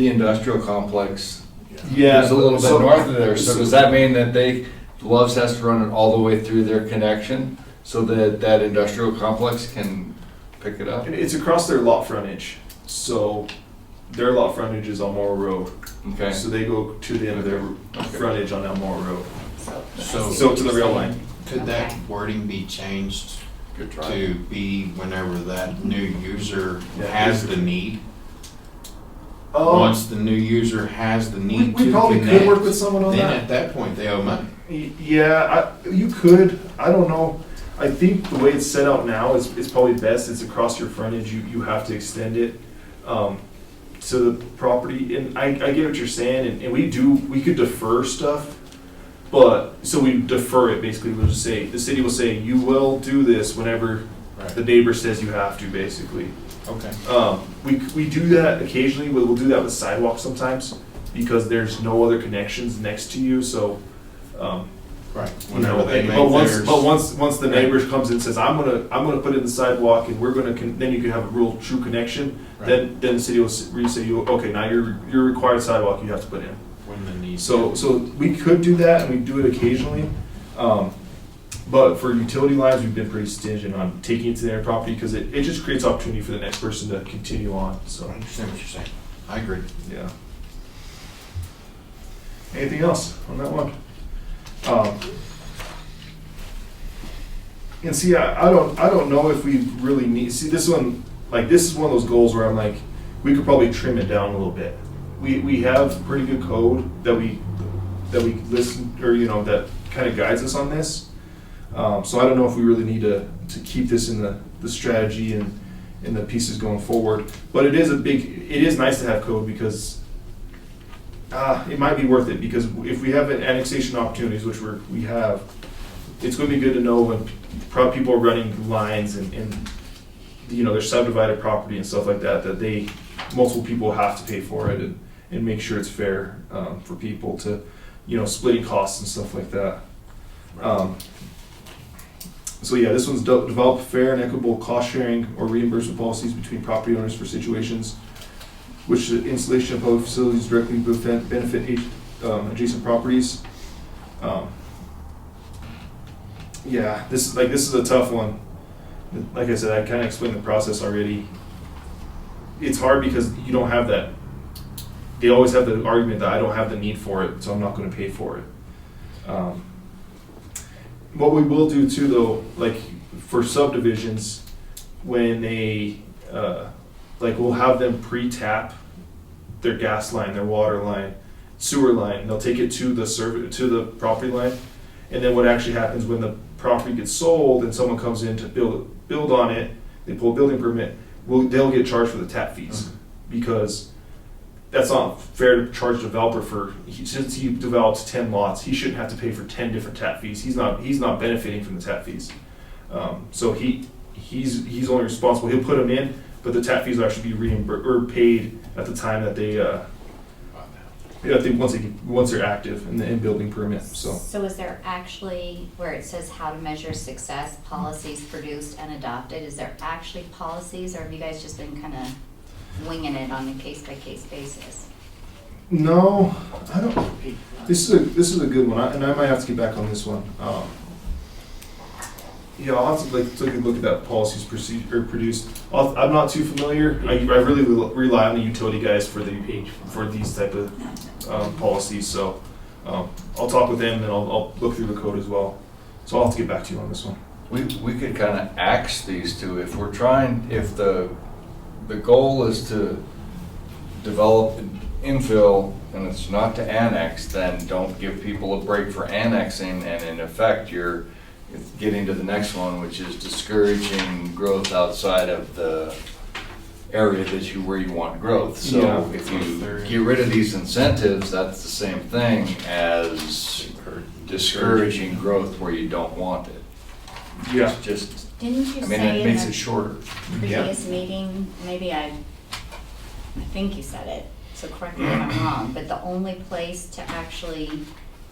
industrial complex. Yeah, It's a little bit so- north of there, so does that mean that Loves has to run it all the way through their connection so that industrial complex can pick it up? And it's across their lot frontage. So their lot frontage is on Morrow Road. Okay. So they go to the end of their frontage on Elmore Road. So to the rail line. Could that Okay. wording be changed Good try. to be whenever that new user Yeah. has the need? Once the new user has the need to we probably connect, could work with someone on then that. at that point, they owe money. Yeah, you could. I don't know. I think the way it's set out now is probably best. It's across your frontage. You have to extend it to the property. And I get what you're saying. And we could defer stuff. But so we defer it basically. We'll just say the city will say you will do this whenever Right. the neighbor says you have to. Basically, Okay. we do that occasionally. We'll do that with sidewalks sometimes because there's no other connections next to you. So. Right. You know, Whenever they make theirs. but once the Right. neighbor comes in and says, I'm gonna put in the sidewalk and we're gonna, then you can have a real true connection. Right. Then the city will say, okay, now your required sidewalk you have to put in. When the need. So we could do that, and we do it occasionally. But for utility lines, we've been pretty stingent on taking it to their property because it just creates opportunity for the next person to continue on, I so, understand what you're saying. I agree. yeah. Anything else on that one? And see, I don't know if we really need, see this one, like this is one of those goals where I'm like, we could probably trim it down a little bit. We have pretty good code that we listen, or that kind of guides us on this. So I don't know if we really need to keep this in the strategy and in the pieces going forward. But it is nice to have code because it might be worth it, because if we have annexation opportunities, which we have, it's going to be good to know when people are running lines and their subdivided property and stuff like that multiple people have to pay for it and make sure it's fair for people to, splitting costs and stuff like that. So yeah, this one's develop fair and equitable cost sharing or reimbursement policies between property owners for situations which the installation of public facilities directly benefit adjacent properties. Yeah, this is a tough one. Like I said, I kind of explained the process already. It's hard because you don't have that. They always have the argument that I don't have the need for it, so I'm not going to pay for it. what we will do too, though, like for subdivisions, when they, like we'll have them pre-tap their gas line, their water line, sewer line. They'll take it to the property line, and then what actually happens when the property gets sold and someone comes in to build on it, they pull a building permit. They'll get charged for the tap fees because that's not fair to charge a developer since he develops 10 lots, he shouldn't have to pay for 10 different tap fees. He's not benefiting from the tap fees. So he's only responsible. He'll put them in, but the tap fees will actually be reimbursed or paid at the time that they once they're active in building permit. So is there actually, where it says how to measure success, policies produced and adopted, is there actually policies, or have you guys just been kind of winging it on a case-by-case basis? No, I don't. This is a good one, and I might have to get back on this one. Yeah, I'll have to take a look at that policies produced. I'm not too familiar. I really rely on the utility guys for these type of policies. So I'll talk with them, and I'll look through the code as well. So I'll have to get back to you on this one. We could kind of axe these two if we're trying, if the goal is to develop infill and it's not to annex, then don't give people a break for annexing, and in effect you're getting to the next one, which is discouraging growth outside of the area where you want growth. So Yeah. if you get rid of these incentives, that's the same thing as discouraging growth where you don't want it. Yeah. It's just, Didn't you I mean, say it in makes the it shorter. previous meeting, maybe I think you said it, so correct me if I'm wrong, but the only place to actually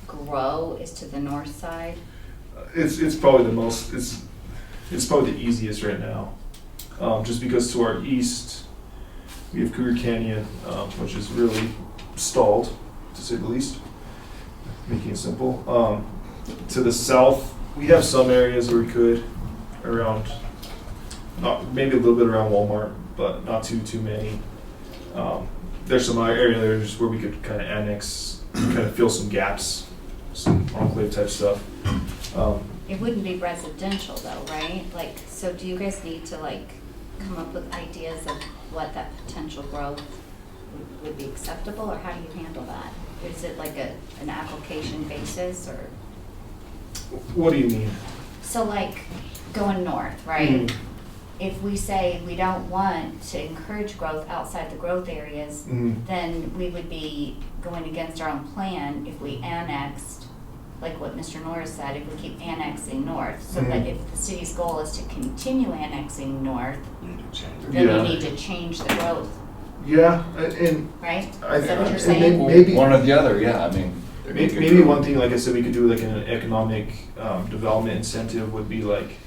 grow is to the north side? It's probably the most. It's probably the easiest right now, just because to our east we have Cougar Canyon, which is really stalled, to say the least. Making it simple. To the south, we have some areas where we could around, maybe a little bit around Walmart, but not too many. There's some other areas where we could kind of annex, kind of fill some gaps, some enclave type stuff. It wouldn't be residential though, right? Like, so do you guys need to come up with ideas of what that potential growth would be acceptable, or how do you handle that? Is it like an application basis, or? What do you mean? So going north, right? If we say we don't want to encourage growth outside the growth areas, then we would be going against our own plan if we annexed, like what Mr. Norris said, if we keep annexing north. So that if the city's goal is to continue annexing north, then Yeah. you need to change the growth, Yeah, and right? I- Is that what you're and saying? maybe One or the other, yeah, I mean. they're good maybe for- one thing, like I said, we could do like an economic development incentive would be like,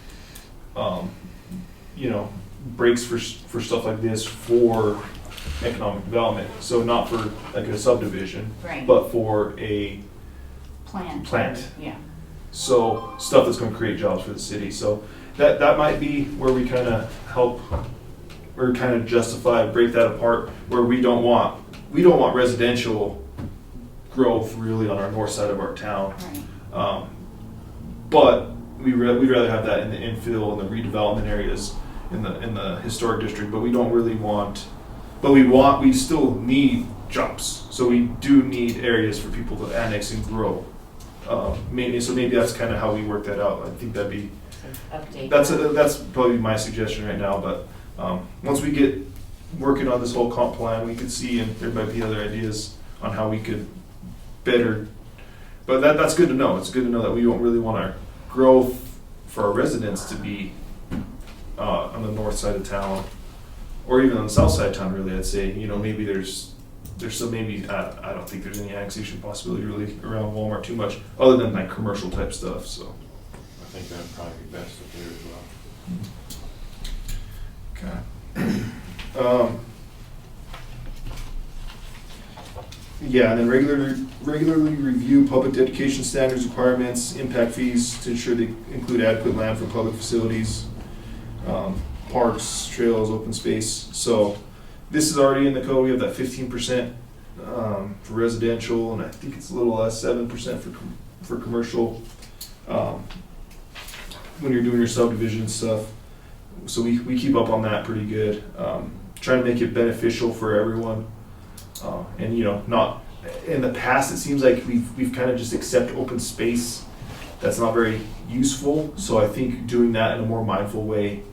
breaks for stuff like this for economic development. So not for like a subdivision, Right. but for a plant. Yeah. So stuff that's going to create jobs for the city. So that might be where we kind of help or kind of justify, break that apart, where we don't want residential growth really on our north side of our town. Right. But we'd rather have that in the infill and the redevelopment areas in the historic district. But we don't really want. But we still need jobs. So we do need areas for people to annex and grow. Maybe that's kind of how we work that out. I think that'd be. So update. That's probably my suggestion right now. But once we get working on this whole comp plan, we could see, and there might be other ideas on how we could better. But that's good to know. It's good to know that we don't really want our growth for our residents to be on the north side of town, or even on the south side of town. Really, I'd say maybe there's some maybe I don't think there's any annexation possibility really around Walmart too much, other than like commercial type stuff. So I think that'd probably be best up there as well. okay. Yeah, and then regularly review public education standards, requirements, impact fees to ensure they include adequate land for public facilities, parks, trails, open space. So this is already in the code. We have that 15% for residential, and I think it's a little less, 7% for commercial. when you're doing your subdivision stuff. So we keep up on that pretty good. Trying to make it beneficial for everyone. And not, in the past, it seems like we've kind of just accept open space that's not very useful. So I think doing that in a more mindful way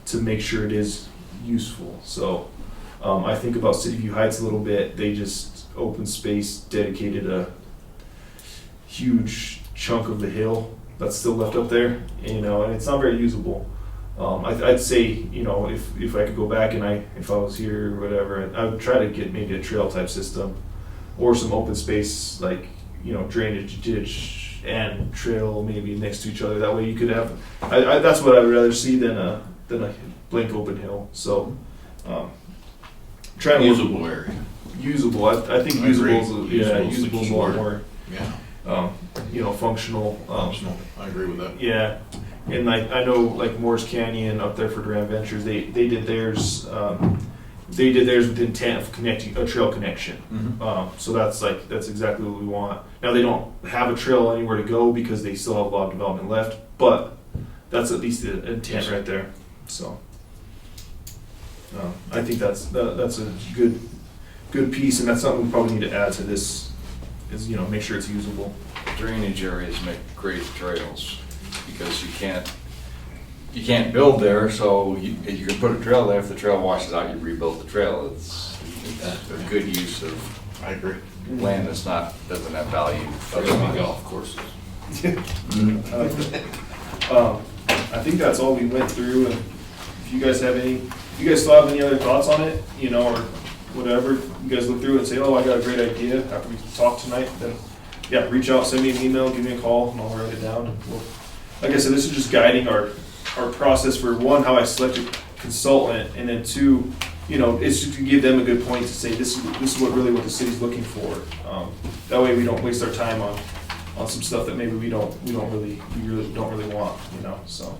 to make sure it is useful. So I think about City View Heights a little bit. They just open space dedicated a huge chunk of the hill that's still left up there, and it's not very usable. I'd say, if I could go back and if I was here or whatever, I would try to get maybe a trail type system or some open space like, drainage ditch and trail maybe next to each other. That way you could have, that's what I would rather see than a blank open hill. So, trying to Usable area. usable. I think I usable agree. is Usable is the a lot key more, Yeah, functional. functional. I agree with that. Yeah, and I know Morris Canyon up there for Duran Ventures, they did theirs. They did theirs with the intent of connecting a trail connection. So that's exactly what we want. Now they don't have a trail anywhere to go because they still have a lot of development left, but that's at least the intent right there. So I think that's a good piece, and that's something we probably need to add to this. Is make sure it's usable. Drainage areas make great trails, because you can't build there, so you can put a trail there. If the trail washes out, you rebuild the trail. It's a good use of I agree. land doesn't have value. Other than golf courses. I think that's all we went through, and if you guys still have any other thoughts on it, or whatever, you guys look through it and say, oh, I got a great idea after we talk tonight, then yeah, reach out, send me an email, give me a call, and I'll write it down. And like I said, this is just guiding our process for one, how I select a consultant, and then two, it's just to give them a good point to say this is what the city's looking for. That way we don't waste our time on some stuff that maybe we really don't really want, So.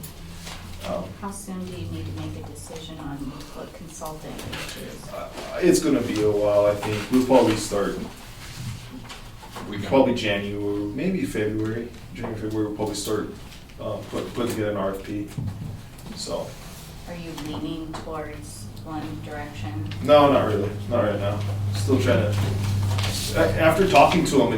How soon do you need to make a decision on what consultant you choose? It's going to be a while, I think. We'll probably start January, maybe February. February, we'll probably start put together an RFP. So. Are you leaning towards one direction? No, not really. Not right now. Still trying to. After talking to him,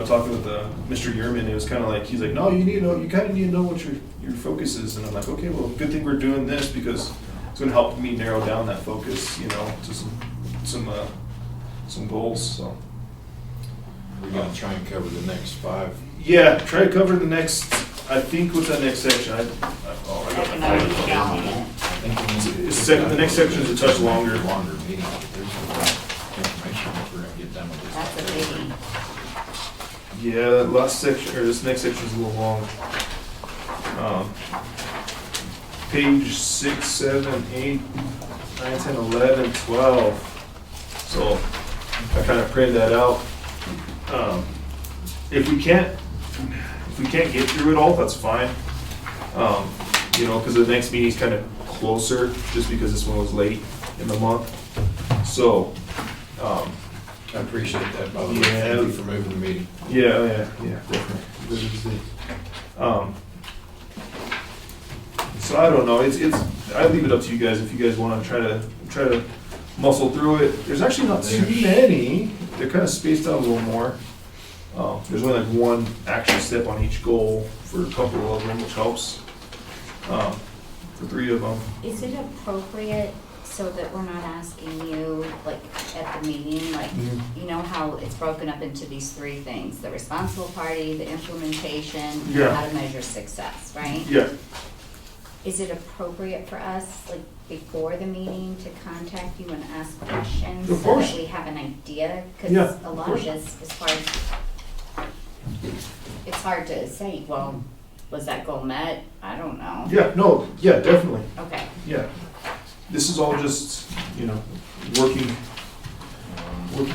talking with Mr. Yerman, it was kind of like he's like, no, you kind of need to know what your focus is, and I'm like, okay, well, good thing we're doing this because it's going to help me narrow down that focus, to some goals. So We're gonna try and cover the next 5. yeah, try to cover the next. I think what's that next section? I got Economic development. the next section is a touch longer. Longer meeting. There's information that we're gonna get done with this. That's a biggie. Yeah, that last section, or this next section is a little long. Page 6, 7, 8, 9, 10, 11, 12. So I kind of printed that out. If we can't get through it all, that's fine. Because the next meeting's kind of closer, just because this one was late in the month. So. I appreciate that, by the way. Yeah. Thank you for moving the meeting. Yeah, definitely. So I don't know. I leave it up to you guys if you guys want to try to muscle through it. There's actually not too many. They're kind of spaced out a little more. There's only one action step on each goal for a couple of them, which helps. For 3 of them. Is it appropriate so that we're not asking you, at the meeting, you know how it's broken up into these 3 things, the responsible party, the implementation, and Yeah. how to measure success, right? Yeah. Is it appropriate for us, before the meeting, to contact you and ask questions? Of course. So that we have an idea? Yeah, Because a of lot course. of this is it's hard to say, well, was that goal met? I don't know. Yeah, definitely. Okay. Yeah. This is all just, working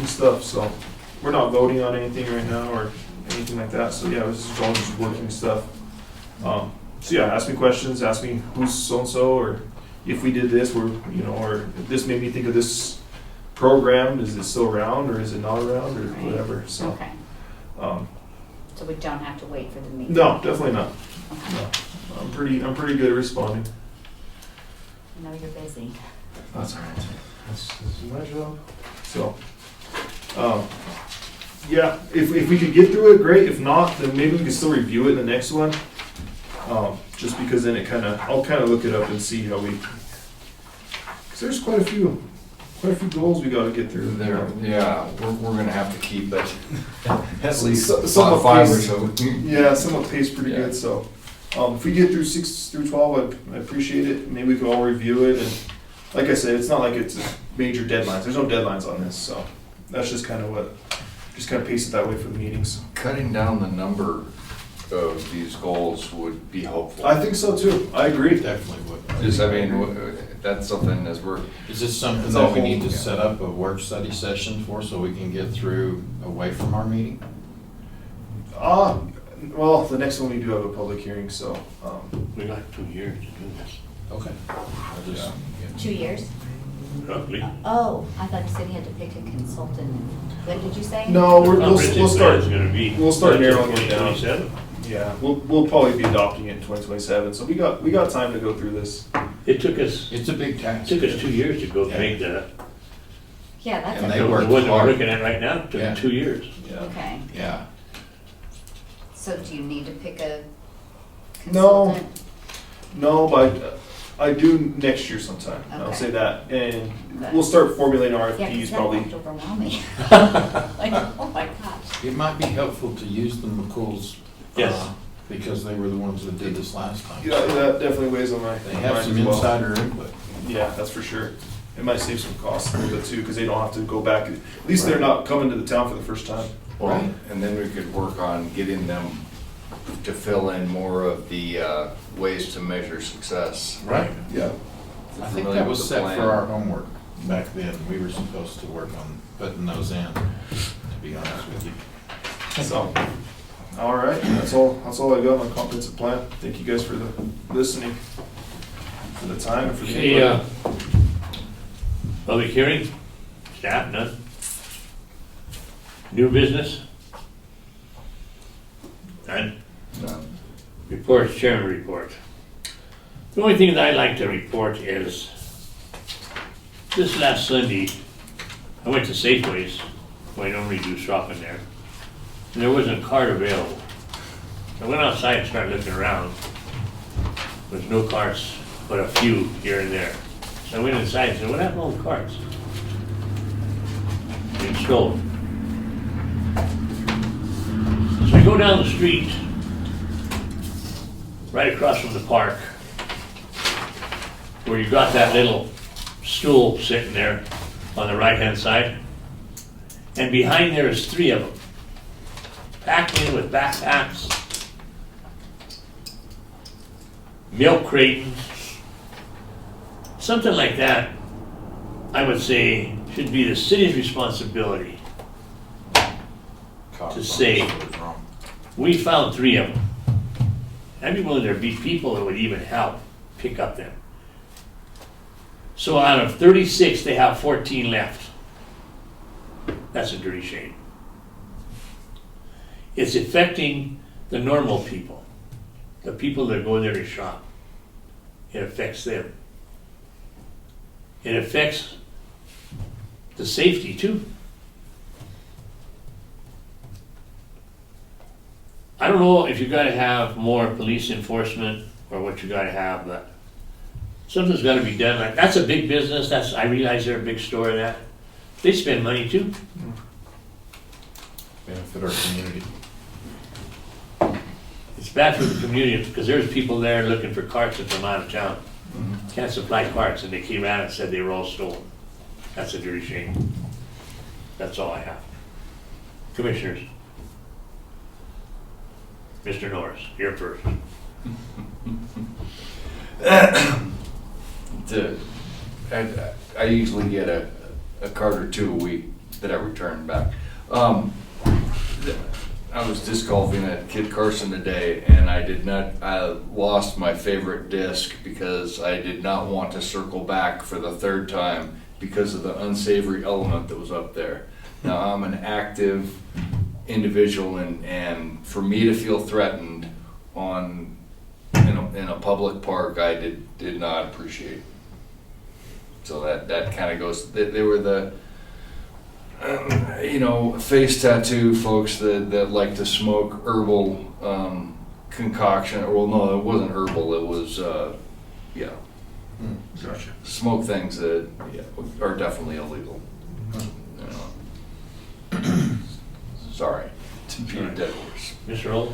stuff, so we're not voting on anything right now or anything like that, so yeah, this is all just working stuff. So yeah, ask me questions, ask me who's so-and-so, or if we did this, or if this made me think of this program, is it still around, or is it not around, or Right. whatever, so. Okay. So we don't have to wait for the meeting? No, definitely not. Okay. No. I'm pretty good at responding. I know you're busy. That's all right. That's my job. So, yeah, if we could get through it, great. If not, then maybe we can still review it in the next one. Just because then I'll kind of look it up and see how we, because there's quite a few goals we got to get through. There, yeah, we're gonna have to keep it at So- least some of 5 or these- so. Yeah, some of pace pretty Yeah. good, so, if we get through 6 through 12, I appreciate it, maybe we can all review it, and like I said, it's not like it's major deadlines, there's no deadlines on this, so, that's just kind of pace it that way for the meetings. Cutting down the number of these goals would be helpful. I think so too, I agree. Definitely would. Just, I mean, that's something as we're, Is this something It's a that we whole- need to yeah. set up a work study session for so we can get through away from our meeting? Well, the next one we do have a public hearing, so, We got 2 years to do this, Okay. I just- Yeah. 2 years? roughly. Oh, I thought you said you had to pick a consultant. When did you say? no, we'll Comprehensive start, plan's gonna be. we'll start until narrowing it down. 2027. yeah, we'll probably be adopting it in 2027, so we got time to go through this. It took us It's a big task. 2 years to go Yeah. make the, Yeah, that's And a, they the worked one that we're hard. looking at right now, took Yeah. 2 years. Yeah. okay. Yeah. So do you need to pick a No. consultant? No, but I do next year sometime, I'll Okay. say that, and we'll start formulating Yeah, RFPs because that probably. won't overwhelm me. Like, oh my gosh. It might be helpful to use the McCool's. Yes. Because they were the ones that did this last time. Yeah, that definitely weighs on my They on have mine some as well. insider input. Yeah, that's for sure. It might save some costs a little bit too, because they don't have to go back, at least they're not coming to the town for the first time. well, Right. and then we could work on getting them to fill in more of the ways to measure success. Right. Yeah. I think Familiar that was with the set plan. for our homework back then. We were supposed to work on putting those in, to be honest with you. So, all right, that's all I got on my comprehensive plan. Thank you guys for the listening, for the time and for the Okay, input. public hearing, staff, none. New business? None. Reports, chairman report. The only thing that I'd like to report is, this last Sunday, I went to Safeways, where I normally do shopping there, and there wasn't a card available. I went outside and started looking around. There's no carts, but a few here and there. So I went inside and said, what happened to all the carts? They stolen. So I go down the street, right across from the park, where you got that little stool sitting there on the right-hand side. And behind there is 3 of them, packed in with backpacks, milk cratons, something like that, I would say, should be the city's responsibility. To say- We found 3 of them. I'd be willing there'd be people that would even help pick up them. So out of 36, they have 14 left. That's a dirty shame. It's affecting the normal people, the people that go there to shop. It affects them. It affects the safety too. I don't know if you gotta have more police enforcement or what you gotta have, but something's gotta be done. Like, that's a big business, I realize they're a big store and that. They spend money too. Benefit our community. It's bad for the community because there's people there looking for carts that come out of town. Can't supply carts and they came out and said they were all stolen. That's a dirty shame. That's all I have. Commissioners. Mr. Norris, you're first. I usually get a card or 2 a week that I return back. I was disc golfing at Kid Carson today, and I lost my favorite disc because I did not want to circle back for the 3rd time because of the unsavory element that was up there. Now, I'm an active individual, and for me to feel threatened in a in a public park, I did not appreciate. So that kind of goes, they were the, face tattoo folks that like to smoke herbal concoction, well, no, it wasn't herbal, it was, Gotcha. smoke things that are definitely illegal. Sorry, to beat a dead horse. Mr. Earl?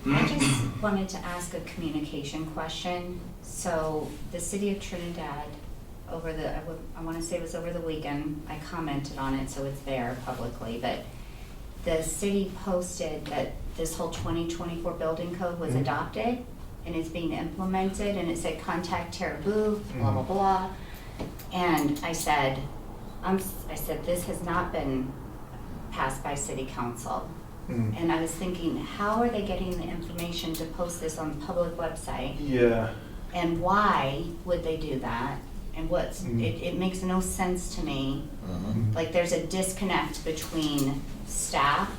I just wanted to ask a communication question. So the city of Trinidad, I want to say it was over the weekend, I commented on it, so it's there publicly, but the city posted that this whole 2024 building code was adopted and it's being implemented, and it said contact Tara Booth, blah, blah, blah. And I said, this has not been passed by city council. And I was thinking, how are they getting the information to post this on the public website? Yeah. And why would they do that? And it makes no sense to me. Like, there's a disconnect between staff,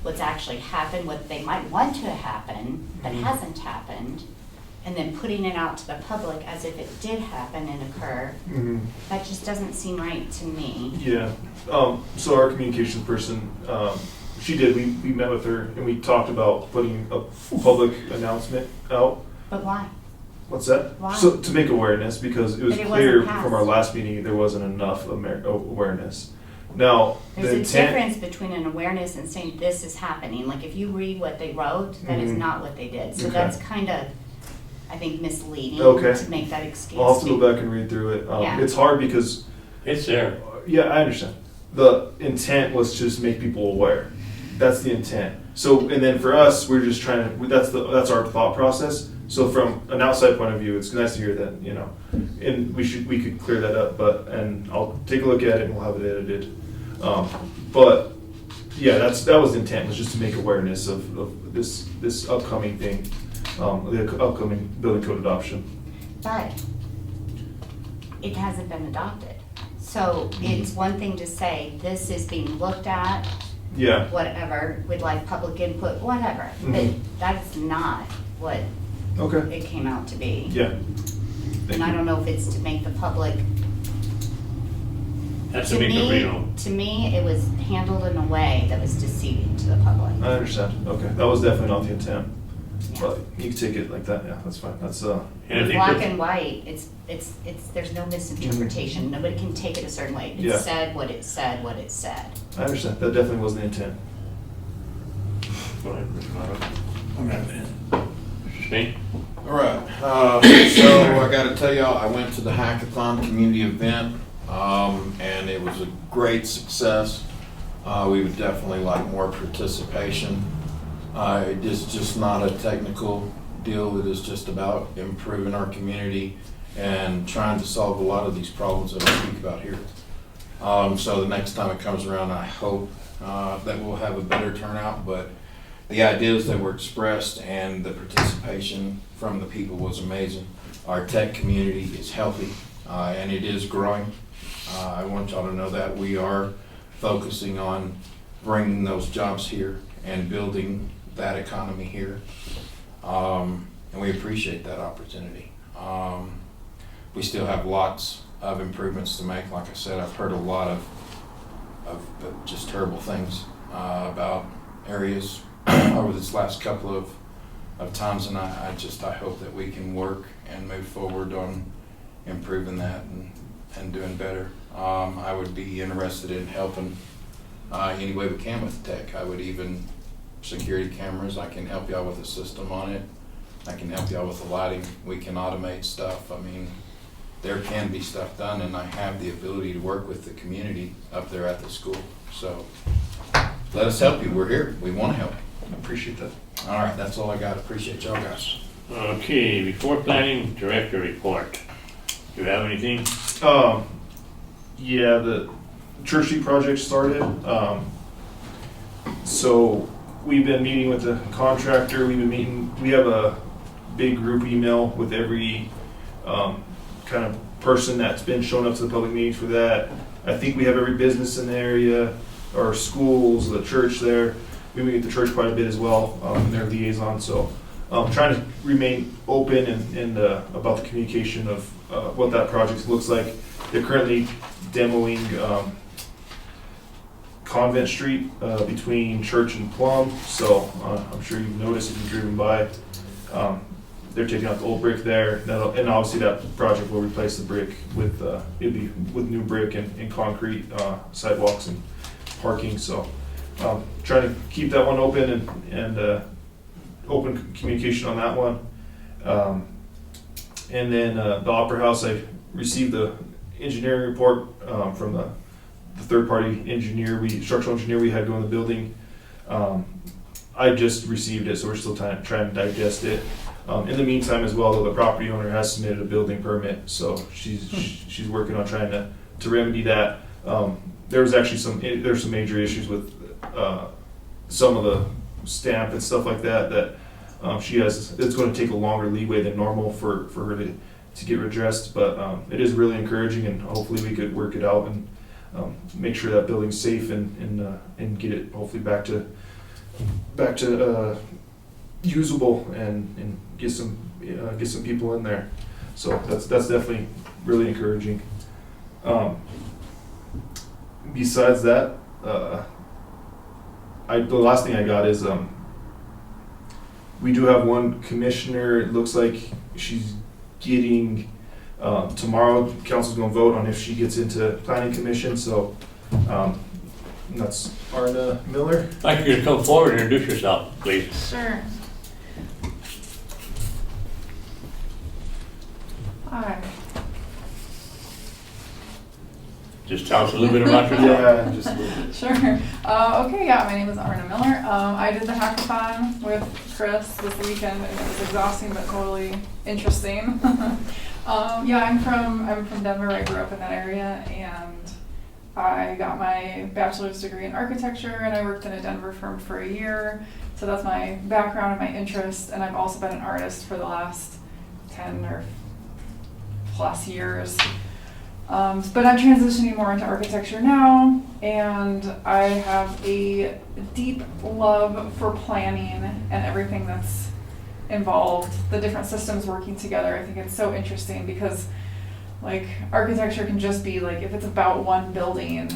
what's actually happened, what they might want to happen, but hasn't happened, and then putting it out to the public as if it did happen and occur. That just doesn't seem right to me. Yeah. So our communications person, she did, we met with her and we talked about putting a public announcement out. But why? What's that? Why? So to make awareness, because it was But it clear wasn't passed. from our last meeting there wasn't enough awareness. Now, the There's a intent, difference between an awareness and saying this is happening. Like, if you read what they wrote, that is not what they did. So Okay. that's kind of, I think, misleading Okay. to make that excuse. I'll have to go back and read through it. Yeah. It's hard because, It's there. yeah, I understand. The intent was to just make people aware. That's the intent. So, and then for us, we're just trying to, that's our thought process. So from an outside point of view, it's nice to hear that, and we could clear that up, and I'll take a look at it and we'll have it edited. But yeah, that was the intent, was just to make awareness of this upcoming thing, the upcoming building code adoption. But it hasn't been adopted. So it's one thing to say, this is being looked at, Yeah. whatever, we'd like public input, whatever. But that's not what Okay. it came out to be. Yeah. And I don't know if it's to make the public, That's to make it real. to me, it was handled in a way that was deceiving to the public. I understand. Okay, that was definitely not the intent. Yeah. But you can take it like that. Yeah, that's fine. That's And I think Black that- and white, there's no misinterpretation. Nobody can take it a certain way. It Yeah. said what it said, what it said. I understand. That definitely was the intent. Go ahead, Mr. Motto. Mr. Spain? All right, so I gotta tell y'all, I went to the Hackathon community event, and it was a great success. We would definitely like more participation. It is just not a technical deal, it is just about improving our community and trying to solve a lot of these problems that I speak about here. So the next time it comes around, I hope that we'll have a better turnout, but the ideas that were expressed and the participation from the people was amazing. Our tech community is healthy, and it is growing. I want y'all to know that we are focusing on bringing those jobs here and building that economy here. And we appreciate that opportunity. We still have lots of improvements to make. Like I said, I've heard a lot of just terrible things about areas over this last couple of times, and I hope that we can work and move forward on improving that and doing better. I would be interested in helping any way we can with tech. I would even security cameras. I can help y'all with a system on it. I can help y'all with the lighting. We can automate stuff. I mean, there can be stuff done, and I have the ability to work with the community up there at the school. So let us help you. We're here. We want to help. I appreciate that. All right, that's all I got. Appreciate y'all guys. Okay, before planning director report, do you have anything? Yeah, the Church Street project started. So we've been meeting with the contractor. We have a big group email with every kind of person that's been showing up to the public meetings for that. I think we have every business in the area, or schools, the church there. We meet with the church quite a bit as well, their liaison. So trying to remain open and about the communication of what that project looks like. They're currently demoing Convent Street between Church and Plum, so I'm sure you've noticed if you've driven by. They're taking out the old brick there, and obviously that project will replace the brick with it'd be with new brick and concrete sidewalks and parking. So trying to keep that one open and open communication on that one. And then the Opera House, I received the engineering report from the third-party engineer, structural engineer we had go in the building. I just received it, so we're still trying to digest it. In the meantime as well, though, the property owner has submitted a building permit, so she's working on trying to remedy that. There was actually some major issues with some of the stamp and stuff like that she has. It's going to take a longer leeway than normal for her to get redressed, but it is really encouraging, and hopefully we could work it out and make sure that building's safe and get it hopefully back to usable and get some people in there. So that's definitely really encouraging. Besides that, the last thing I got is we do have one commissioner. It looks like she's getting tomorrow. Council's going to vote on if she gets into planning commission. So that's Arna Miller. I'd like you to come forward and introduce yourself, please. Sure. Hi. Just tell us a little bit about yourself. Yeah, just a little bit. Sure. Okay, yeah, my name is Arna Miller. I did the hackathon with Chris this weekend, and it was exhausting but totally interesting. Yeah, I'm from Denver. I grew up in that area, and I got my bachelor's degree in architecture, and I worked in a Denver firm for a year. So that's my background and my interest, and I've also been an artist for the last 10 or plus years. But I'm transitioning more into architecture now, and I have a deep love for planning and everything that's involved, the different systems working together. I think it's so interesting because like architecture can just be like, if it's about one building,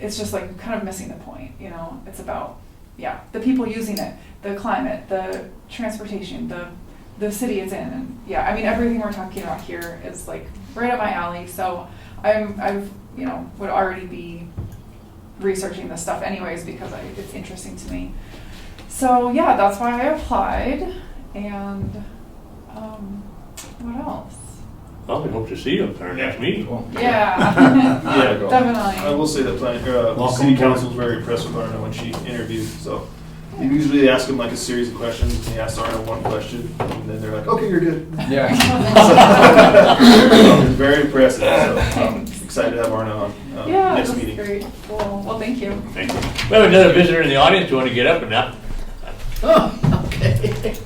it's just like kind of missing the point, you know? It's about, yeah, the people using it, the climate, the transportation, the city it's in, and yeah, I mean, everything we're talking about here is like right up my alley. So I've would already be researching this stuff anyways because it's interesting to me. So yeah, that's why I applied. And what else? Well, we hope to see you at our next meeting. Yeah, Yeah, definitely. I will say that city council was very impressed with Arna when she interviewed. So usually they ask them like a series of questions, and they ask Arna one question, and then they're like, "Okay, you're good." Yeah. It's very impressive. So I'm excited to have Arna on Yeah, next that's meeting. great. Cool. Well, thank you. Thank you. We have another visitor in the audience. You want to get up and now? Oh, okay.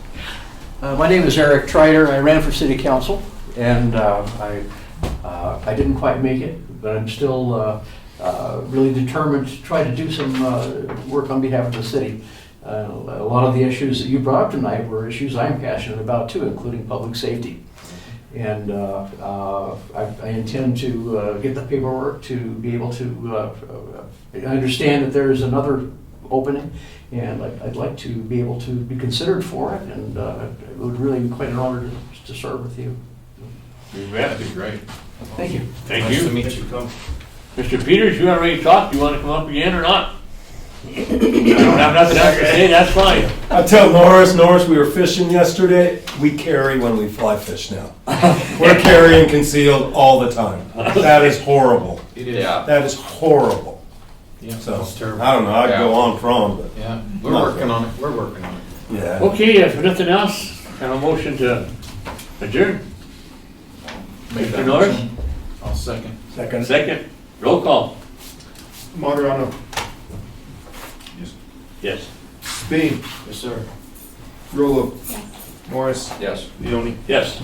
My name is Eric Trider. I ran for city council, and I didn't quite make it, but I'm still really determined to try to do some work on behalf of the city. A lot of the issues that you brought up tonight were issues I'm passionate about too, including public safety. And I intend to get the paperwork to be able to understand that there is another opening, and I'd like to be able to be considered for it, and it would really be quite an honor to serve with you. That'd be great. Thank you. Thank Nice to you. meet you. Mr. Peters, you are ready to talk? Do you want to come up again or not? I don't have nothing else to say, that's fine. I tell Norris, we were fishing yesterday. We carry when we fly fish now. We're carrying concealed all the time. That is horrible. It is. Yeah. That is horrible. Yeah, So, that's terrible. I don't know, I'd go on from, but Yeah, we're working on it. We're working on it. yeah. Okay, if nothing else, have a motion to adjourn. Make that Mr. Norris? motion. I'll second. Second, roll call. Moderano. Yes. Spain. Yes, sir. Rolo. Yes. Morris. Yes. Leone. Yes.